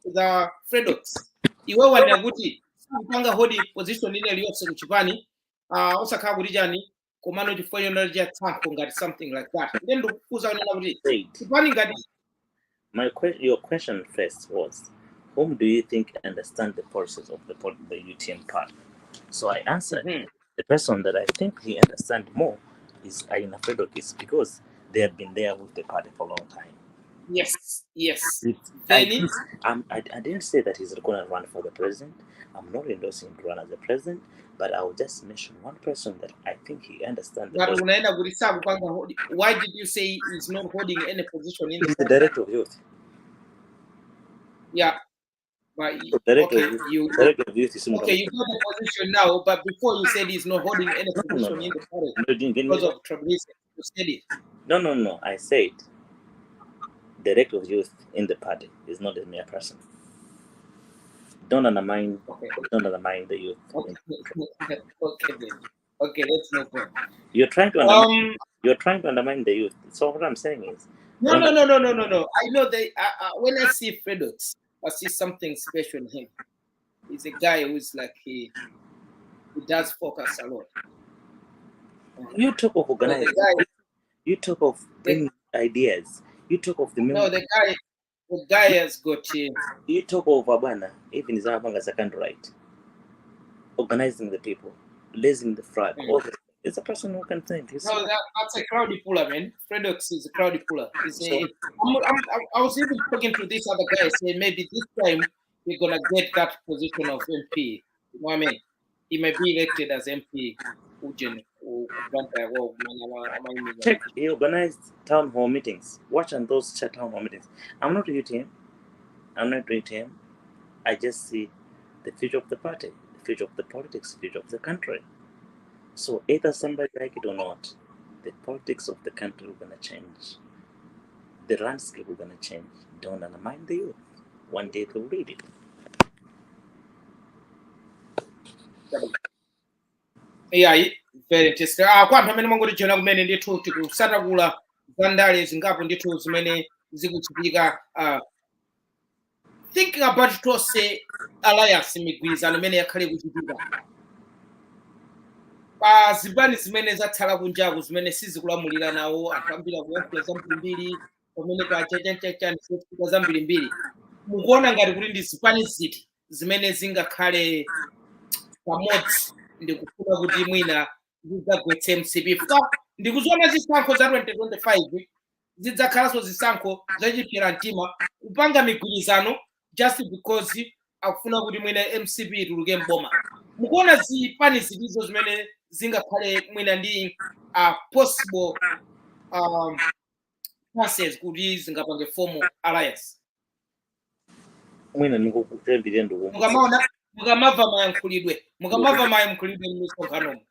za Fredox. Iwe wanena kuti kupanga hodi position ile iliyonse kuchipani osakhala kuti chani komano chifukwa chonali cha tsankho ngati something like that. Then ndikukuza kunena kuti chipani ngati your question first was, whom do you think understand the policies of the UTM party? So I answered, the person that I think he understands more is Aina Fredokis, because they have been there with the party for a long time. Yes. I didn't say that he's going to run for the president. I'm not endorsing him to run as a president, but I will just mention one person that I think he understands. Why did you say he's not holding any position in the director of youth? Yeah. But director of youth is you got the position now, but before you said he's not holding any position in the party because of tribalism. You said it. No. I said director of youth in the party is not a mere person. Don't undermine the youth. Okay, let's move on. You're trying to undermine the youth. So what I'm saying is no. I know they when I see Fredox, I see something special in him. He's a guy who's like he does focus a lot. You talk of organizing. You talk of bringing ideas. You talk of the the guy has got you talk of Abana, even his second right. Organizing the people, raising the flag. It's a person who can think. That's a crowdy puller, man. Fredox is a crowdy puller. I was even talking to this other guy saying maybe this time we're gonna get that position of MP. You know what I mean? He may be elected as MP. Check, he organized town hall meetings. Watch on those town hall meetings. I'm not with him. I just see the future of the party, the future of the politics, the future of the country. So either somebody like it or not, the politics of the country are going to change. The landscape is going to change. Don't undermine the youth. One day they'll read it. Yeah, very interesting. Kwanthu amene mangotijona kumene ndithu tikusatagula za ndale zingapo ndithu zimene zikuchitika. Thinking about tonse alliance migwirizano imene yakhale kuchitika. Pa zipani zimene zatsala kunjaku zimene sizikulamulira nawo anthu ambiri akuyankhula zambirimbiri pamene pachachachachani zochitika zambirimbiri. Mukuona ngati kuti ndi zipani ziti zimene zingakhale pamodzi ndikufuna kuti mwina zidzagwetse MCP. Ndikuziona zisankho za 2025 zidzakhalanso zisankho zachipsera mtima kupanga migwirizano just because akufuna kuti mwina MCP ituluke mboma. Mukuona zipani zilizo zimene zingakhale mwina ndi possible chances kuti zingapange form alliance. Mwina ndikukutembirira ndikumu. Mukamava mayankhulidwe m'misonkhano.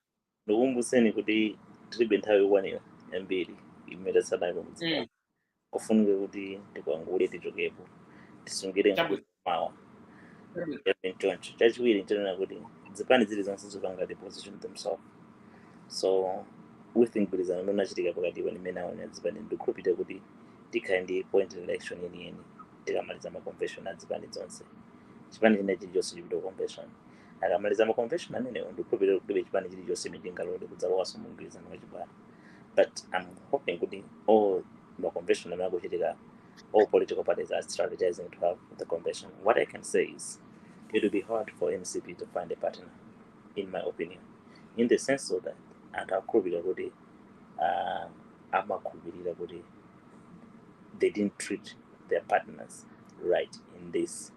Ndikumbuseni kuti tilibe nthawi yokwanira yambiri imene sanayo muzika. Kufunika kuti tikwangule tichokepo tisungire mawa. Choncho chachiwiri nchonena kuti zipani zili zonse zopanga position themselves. So within mgwirizano umene unachitika pakati pa limene aona zipani ndikukhulupirira kuti tikhale ndi point election yeniyeni tikamaliza maconvention a zipani zonse. Chipani chinechi chonse chipita convention. Akamaliza maconvention amenewo ndikukhulupirira kuti chipani chilichonse chingalole kudzalowanso mu mgwirizano wachipani. But I'm hoping kuti all the convention amene akuchitika, all political parties are strategizing to have the convention. What I can say is it will be hard for MCP to find a partner, in my opinion, in the sense of that they didn't treat their partners right in this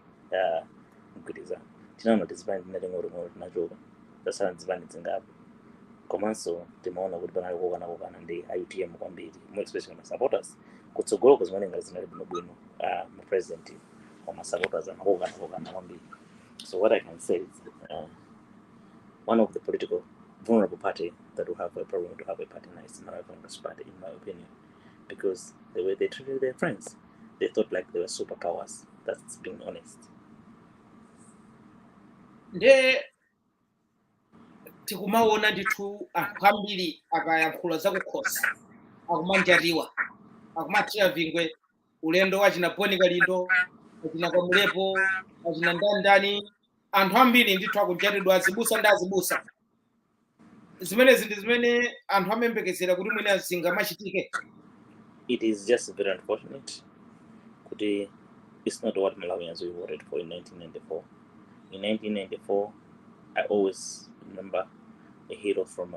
mgwirizano. Tinona tizipani tinatengoro nachoka tasala zipani zingapo komanso timaona kuti panali kokana ndi IUTM kwambiri, more especially ma supporters kutsogoloko zimalenga zinali bwinobwino mu president ma supporters amakokana kwambiri. So what I can say is one of the political vulnerable party that will have a problem to have a party now is the Malawi Congress Party, in my opinion, because the way they treated their friends, they thought like they were superpowers. That's being honest. Nde tikumaona ndithu anthu ambiri akayankhula zakukhosi akumanjariwa akumathira vingwe ulendo wachina Boni Kalindo achina Kwamulepo achina ndani anthu ambiri ndithu akunjaridwa azibusa ndi azibusa. Zimenezi ndi zimene anthu amembekezera kuti mwina zingamachitike. It is just very unfortunate. It's not what Malawians we voted for in 1994. In 1994, I always remember a hero from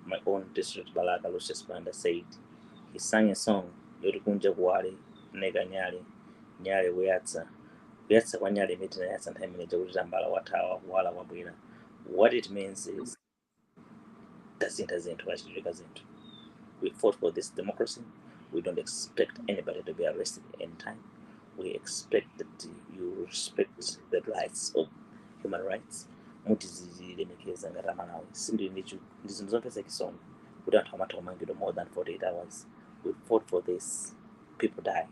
my own district, Balaga Lucius Banda, said he sang a song, Yorikunja Gwari, Nega Nyari, Nyari Weyatsa kwa Nyari Mitina Yatsa Ntamine Jawuzambala Watawa, Wala Wabwina. What it means is, we fought for this democracy. We don't expect anybody to be arrested anytime. We expect that you respect the rights of human rights. Mutizilemekeza ngati Malawi sindi ndizimzomvesa kisomo kuti anthu amathaumangidwa more than 48 hours. We fought for this. People died.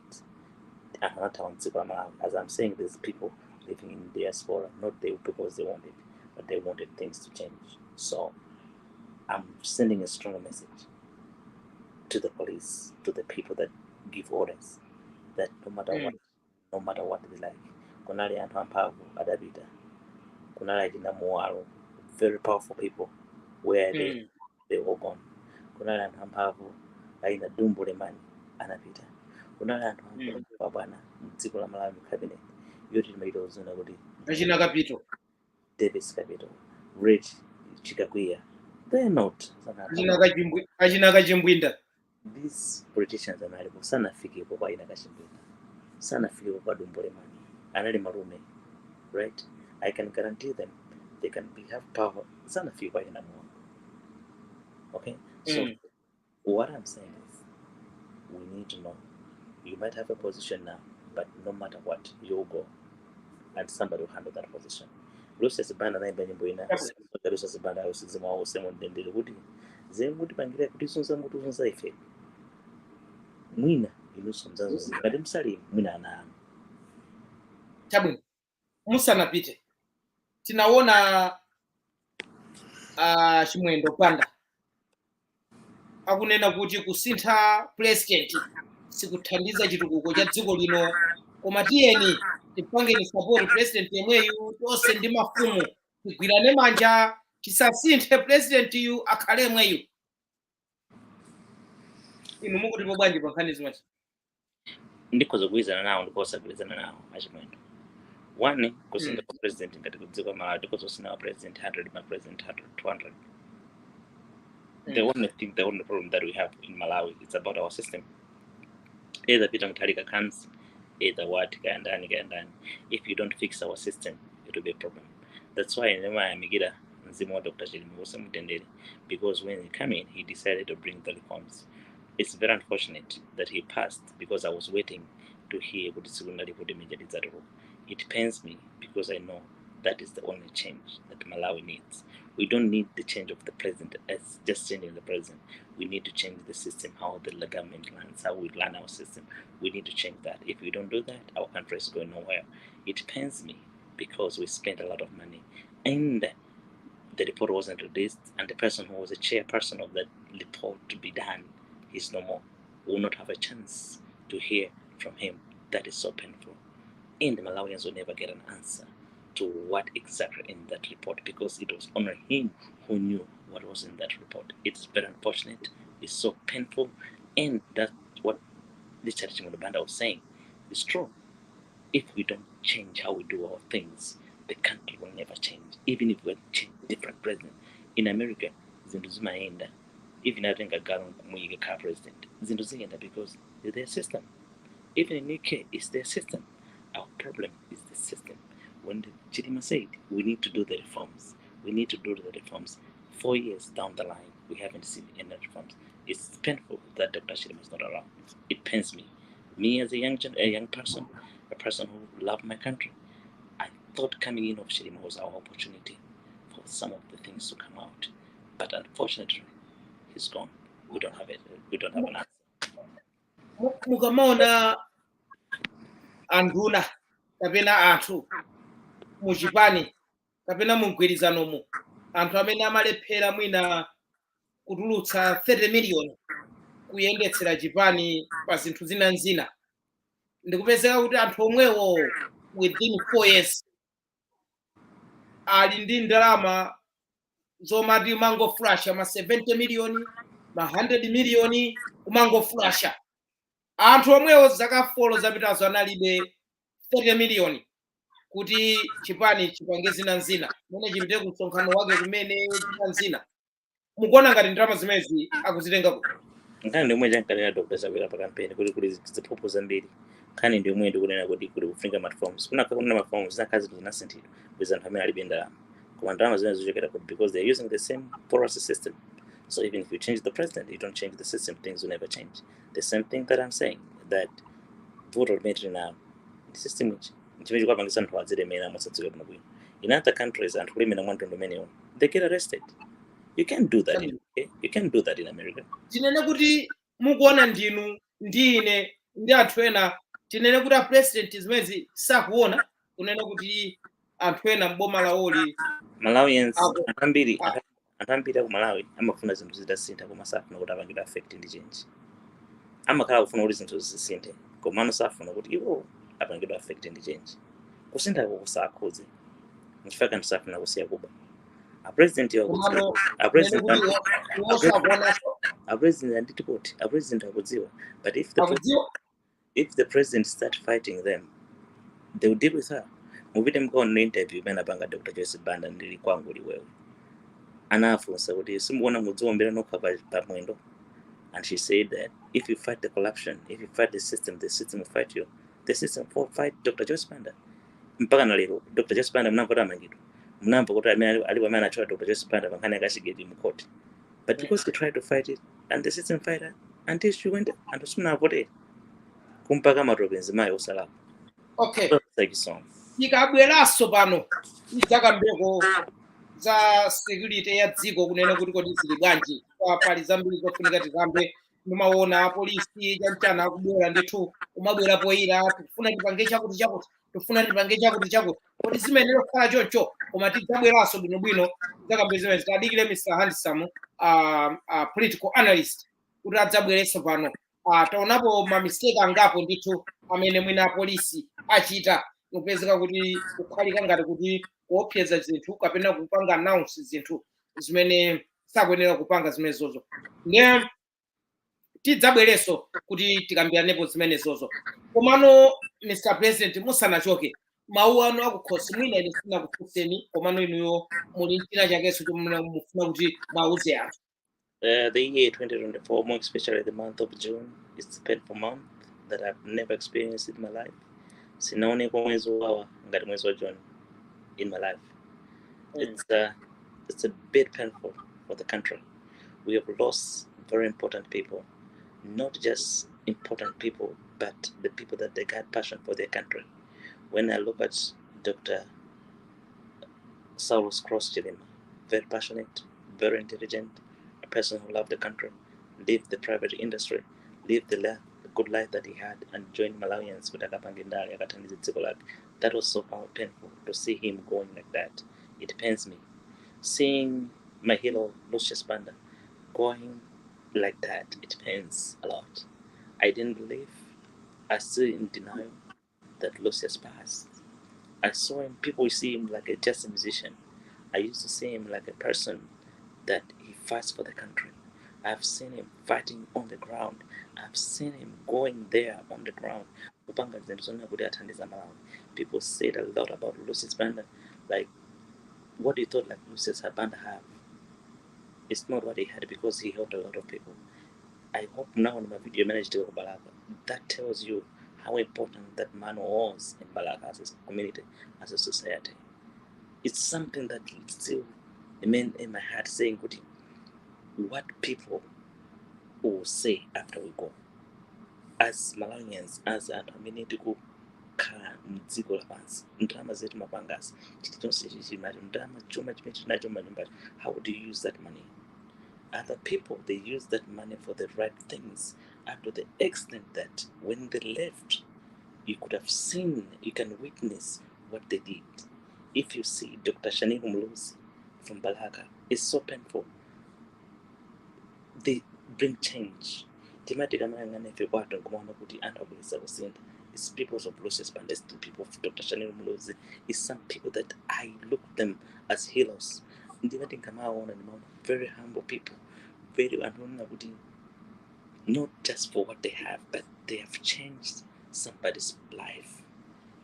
Anthu anathawa mdziko la Malawi. As I'm saying, there's people living in diaspora, not they because they wanted, but they wanted things to change. So I'm sending a strong message to the police, to the people that give orders, that no matter what they like, kunali anthu amphamvu adapita, kunali achina Muwalo, very powerful people, where they were gone. Kunali anthu amphamvu aina Dumbo Lemani anapita, kunali anthu amphamvu bwana mdziko la Malawi cabinet yoti timaita uzuna kuti achina Kapito, Davis Kapito, Rich Chikakwiya, they're not. achina Kachimbwinda. These politicians analipo sanafikepo kwa ina Kachimbwinda, sanafikepo kwa Dumbo Lemani, anali malume, right? I can guarantee them they can have power. Sanafike kwa ina Muwalo. Okay? So what I'm saying is, we need to know, you might have a position now, but no matter what, you'll go and somebody will handle that position. Lucius Banda naimba nyimbo ina Lucius Banda ausizima wao sema ndendele kuti zenguti pangira kuti sunza ife mwina inuso mzazo zikati msali mwina ana chabwino musanapite tinaona Chimwendo Panda akunena kuti kusintha president sikuthandiza chitukuko cha dziko lino, koma tiyeni tipangeni support president yemweyu tonse ndi mafumu tigwirane manja tisasinthe president yu akhale mweyu. Inu mukutipo bwanji pa nkhani zimenezi? ndikhoza kugwirizana nawo ndikosagwirizana nawo Achimwendo. One, kusintha kwa president ngati kudziko Malawi tikozosina president 100 ma president 200. The only problem that we have in Malawi is about our system. Either Peter Mutharika comes, either what kayandani. If you don't fix our system, it will be a problem. That's why Migira Nzimo Dr. Chilimiwose Mutendere, because when he came in, he decided to bring the reforms. It's very unfortunate that he passed because I was waiting to hear what is. It pains me because I know that is the only change that Malawi needs. We don't need the change of the president as just changing the president. We need to change the system, how the government runs, how we run our system. We need to change that. If we don't do that, our country is going nowhere. It pains me because we spent a lot of money and the report wasn't released, and the person who was the chairperson of that report to be done is no more. We will not have a chance to hear from him. That is so painful. And the Malawians will never get an answer to what exactly in that report, because it was only him who knew what was in that report. It's very unfortunate. It's so painful, and that's what Richard Chimwendo was saying. It's true. If we don't change how we do our things, the country will never change. Even if we change different president. In America, zindu zimaenda. Even atenga galo kumuyike car president, zindu ziyenda because it's their system. Even in UK, it's their system. Our problem is the system. When Chidima said we need to do the reforms, we need to do the reforms 4 years down the line. we haven't seen any reforms. It's painful that Dr. Chilima is not around. It pains me. Me as a young person, a person who loved my country, I thought coming in of Chilima was our opportunity for some of the things to come out. But unfortunately, he's gone. We don't have it. We don't have an answer. Mukamaona anduna kapena anthu muchipani kapena mugwirizanomo anthu amene amalephera mwina kutulutsa 30 million kuyendetsera chipani pa zinthu zina ndikupezeka kuti anthu omwewo within 4 years ali ndi ndalama zomati mangoflasha ma 70 million ma 100 million kumangoflasha. Anthu omwewo zaka 4 zapitazo analibe 30 million kuti chipani chipange zina mene chipite ku msonkhano wake kumene zina mukuona ngati ndalama zimezi akuzitenga kuti nkhani ndiomwe chankalera Dr. Chakwera pa kampeni kuti kuli ziphuphu zambiri. Nkhani ndiomwe ndikunena kuti kuli kufunga maforms kuna maforms zinakazi zinasinthidwa kuti anthu amene alibe ndalama koma ndalama zimene zichokera kuti because they're using the same policy system. So even if you change the president, you don't change the system, things will never change. The same thing that I'm saying, that voter metric now, the system in other countries and they get arrested. You can't do that in UK. You can't do that in America. Tinene kuti mukuona ndinu ndine ndi anthu ena tinene kuti president zimezi sakuona kunena kuti anthu ena mboma laoli Malawians antambiri ku Malawi amafuna zinthu zitasintha koma safuna kuti apangidwe affect ndi change. Amakhala kufuna kuti zinthu zisinthe koma safuna kuti iwo apangidwe affect ndi change. Kusintha kusakhuze nchifukwa anthu safuna kusiya kuba. A president akudziwa, but if the president start fighting them, they will deal with her. Muvite mkaona interview imene apanga Dr. Joyce Banda ndili kwangu liwewe anafunsa kuti simuona mudziombera nokha pa mwendo, and she said that if you fight the corruption, if you fight the system will fight you. The system will fight Dr. Joyce Banda. Mpaka na lero Dr. Joyce Banda mnamvota amangidwa, mnamva kuti alipo amene anachola Dr. Joyce Banda pankhani akachigedi mu court, but because he tried to fight it and the system fight her until she went and simunavotera kumpaka matopenzi mayi osalapo. Okay, ikabweraso pano idzakambeko za security ya dziko kunena kuti kodi zili bwanji pali zambiri zofunika tikambe. Mumaona polisi chamchana akubwera ndithu umabwera poyira tikufuna tipange chakuti tufuna tipange chakuti kodi zimenero kukhala choncho koma tidzabweraso bwinobwino tidzakambe zimene tadikire Mr. Handsome political analyst kuti adzabwereso pano. Taonapo ma mistake angapo ndithu amene mwina polisi achita kupezeka kuti kukhalika ngati kuti kuopseza zinthu kapena kupanga announce zinthu zimene sakuyenera kupanga zimenezozo. Ndiye tidzabwereso kuti tikambiranepo zimenezozo. Komano Mr. President musanachoke mawu anu akukhosi mwina ine sina kufunseni komano inuyo muli china chakenso chomwe mufuna kuti mauze anthu. The year 2024, more especially the month of June, is a painful month that I've never experienced in my life. Sinaone kwa mwezi wa ngati mwezi wa June in my life. It's a bit painful for the country. We have lost very important people, not just important people, but the people that they got passion for their country. When I look at Dr. Saulus Cross Chilima, very passionate, very intelligent, a person who loved the country, left the private industry, lived the good life that he had, and joined Malawians with Akapangindari, that was so painful to see him going like that. It pains me. Seeing my hero, Lucius Banda, going like that, it pains a lot. I didn't believe, I still in denial that Lucius passed. I saw him, people see him like just a musician. I used to see him like a person that he fights for the country. I've seen him fighting on the ground. I've seen him going there on the ground. People said a lot about Lucius Banda, like what they thought like Lucius Banda have. It's not what he had because he helped a lot of people. I hope now in my video managed to go Balaka. That tells you how important that man was in Balaka as a community, as a society. It's something that still remains in my heart saying, what people will say after we go. As Malawians, as anthu amene tikukhala mdziko lapansi, ndalama zetu mapangasi, chilichonse chichimati ndalama chuma chimene tinacho manyumbati, how do you use that money? Other people, they use that money for the right things, up to the extent that when they left, you could have seen, you can witness what they did. If you see Dr. Shani Muluzi from Balaka, it's so painful. They bring change. It's people of Lucius Band, it's the people of Dr. Shani Muluzi, it's some people that I look at them as healers. Very humble people, very not just for what they have, but they have changed somebody's life.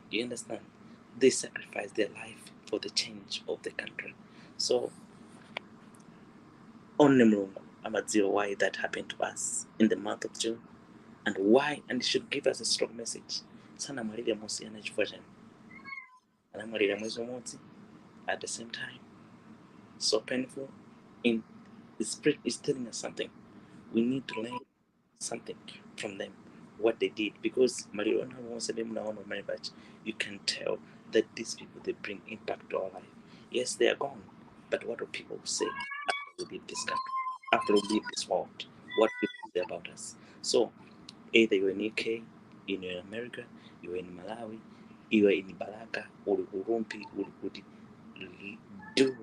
You understand? They sacrifice their life for the change of the country. So, only Mulungu amadziwa why that happened to us in the month of June, and why, and it should give us a strong message. Sana mwalira mosi yana chifukwa chani. Ana mwalira mwezi umodzi, at the same time, so painful. In the spirit is telling us something. We need to learn something from them, what they did, because you can tell that these people, they bring impact to our life. Yes, they are gone, but what do people say after we leave this country, after we leave this world? What people say about us? So either you're in UK, you're in America, you're in Malawi, you're in Balaka, or Urumpi, do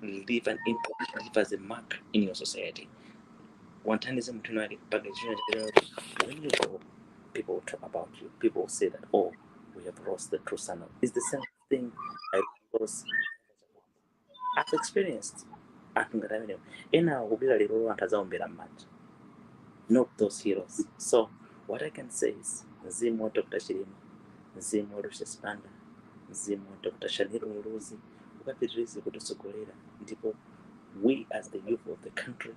leave an impact, leave as a mark in your society. One time is when you go, people will talk about you. People will say that, oh, we have lost the true son of. It's the same thing I was. I've experienced. Not those heroes. So what I can say is Zimo Dr. Shirima, Zimo Lucius Banda, Zimo Dr. Shaniru Muruzi, ukapitirize kutusogolera ndipo we as the youth of the country,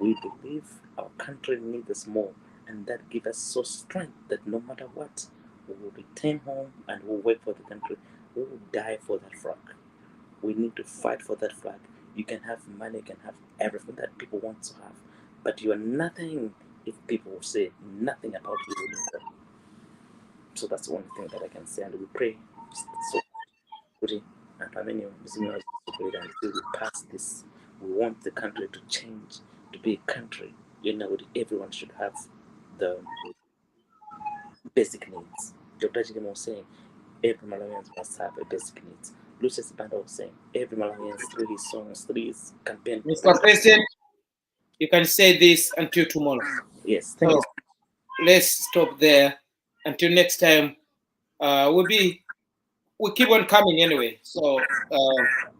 we believe our country needs us more, and that gives us so strength that no matter what, we will return home and we'll work for the country. We will die for that flag. We need to fight for that flag. You can have money, you can have everything that people want to have, but you are nothing if people will say nothing about you. So that's the only thing that I can say, and we pray so and until we pass this. We want the country to change, to be a country, everyone should have the basic needs. Dr. Chidimo was saying every Malawian must have a basic needs. Lucius Banda was saying every Malawian through his songs, through his campaign. Mr. President, you can say this until tomorrow. Yes, thank you. Let's stop there. Until next time, we'll keep on coming anyway. So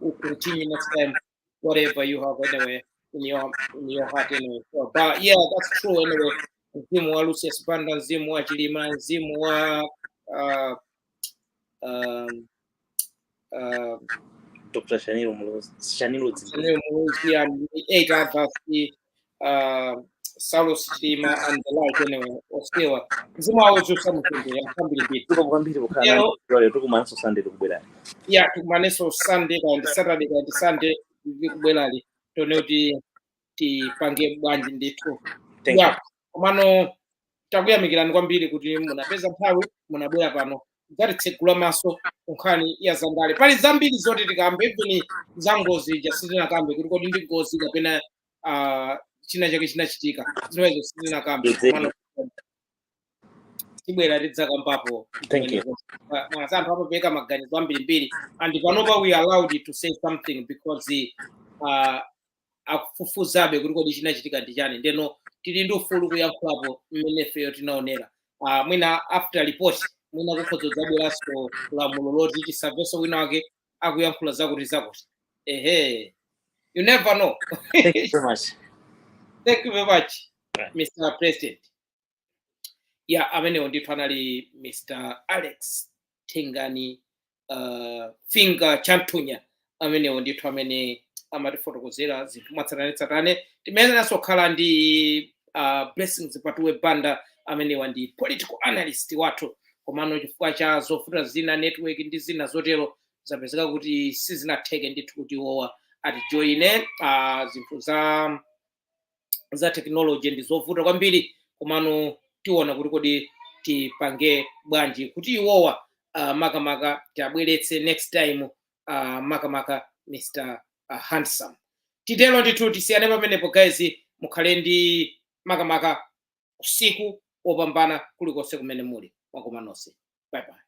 we'll continue next time, whatever you have anyway in your heart anyway. So, but yeah, that's true anyway. Mzimu wa Lucius Banda, mzimu wa Chilima, mzimu wa Dr. Shaniru Muruzi and 8 others, Salos Chilima and the like anyway. Ostewa. Mzimu wa Ojo Samutende, ya kambili bit. Yeah, tukumaneso Sunday and Saturday and Sunday kubwelali tonoti tipange bwanji ndithu. Yeah, komano takuyamikirani kwambiri kuti munapeza nthawi munabwera pano kudzatitsegula maso nkhani ya zandale. Pali zambiri zoti tikambe even za ngozi sitinakakambe kuti kodi ndi ngozi kapena china chake chinachitika zimenezo sitinakakambe komano tibwera tidzakambapo. Thank you. Anthu amapeka maganizo ambirimbiri, and panopa we are allowed to say something because akufufuzabe kuti kodi chinachitika ndi chani, ndeno tili ndi ufulu kuyankhulapo mmene ifeyo tinaonera. Mwina after report mwina kukhoza zabweranso lamulo loti chisamvenso wina wake akuyankhula zakuti. You never know. Thank you so much. Thank you very much, Mr. President. Yeah, amenewo ndithu anali Mr. Alex Tengani Finger Chantunya, amenewo ndithu amene amatifotokozera zinthu mwatsatanetsatane. Timayeneranso kukhala ndi Blessings Patuwe Banda amenewa ndi political analyst wathu, komano chifukwa cha zovuta zina network ndi zina zotero zapezeka kuti sizinatheke ndithu kuti iwowa atijoine zinthu za za technology ndi zovuta kwambiri, komano tiona kuti kodi tipange bwanji kuti iwowa makamaka tiabweretse next time makamaka Mr. Handsome. Titelo ndithu tisiyane pamenepo guys, mukhale ndi makamaka usiku wopambana kulikonse kumene muli. Mwakoma nonse. Bye bye.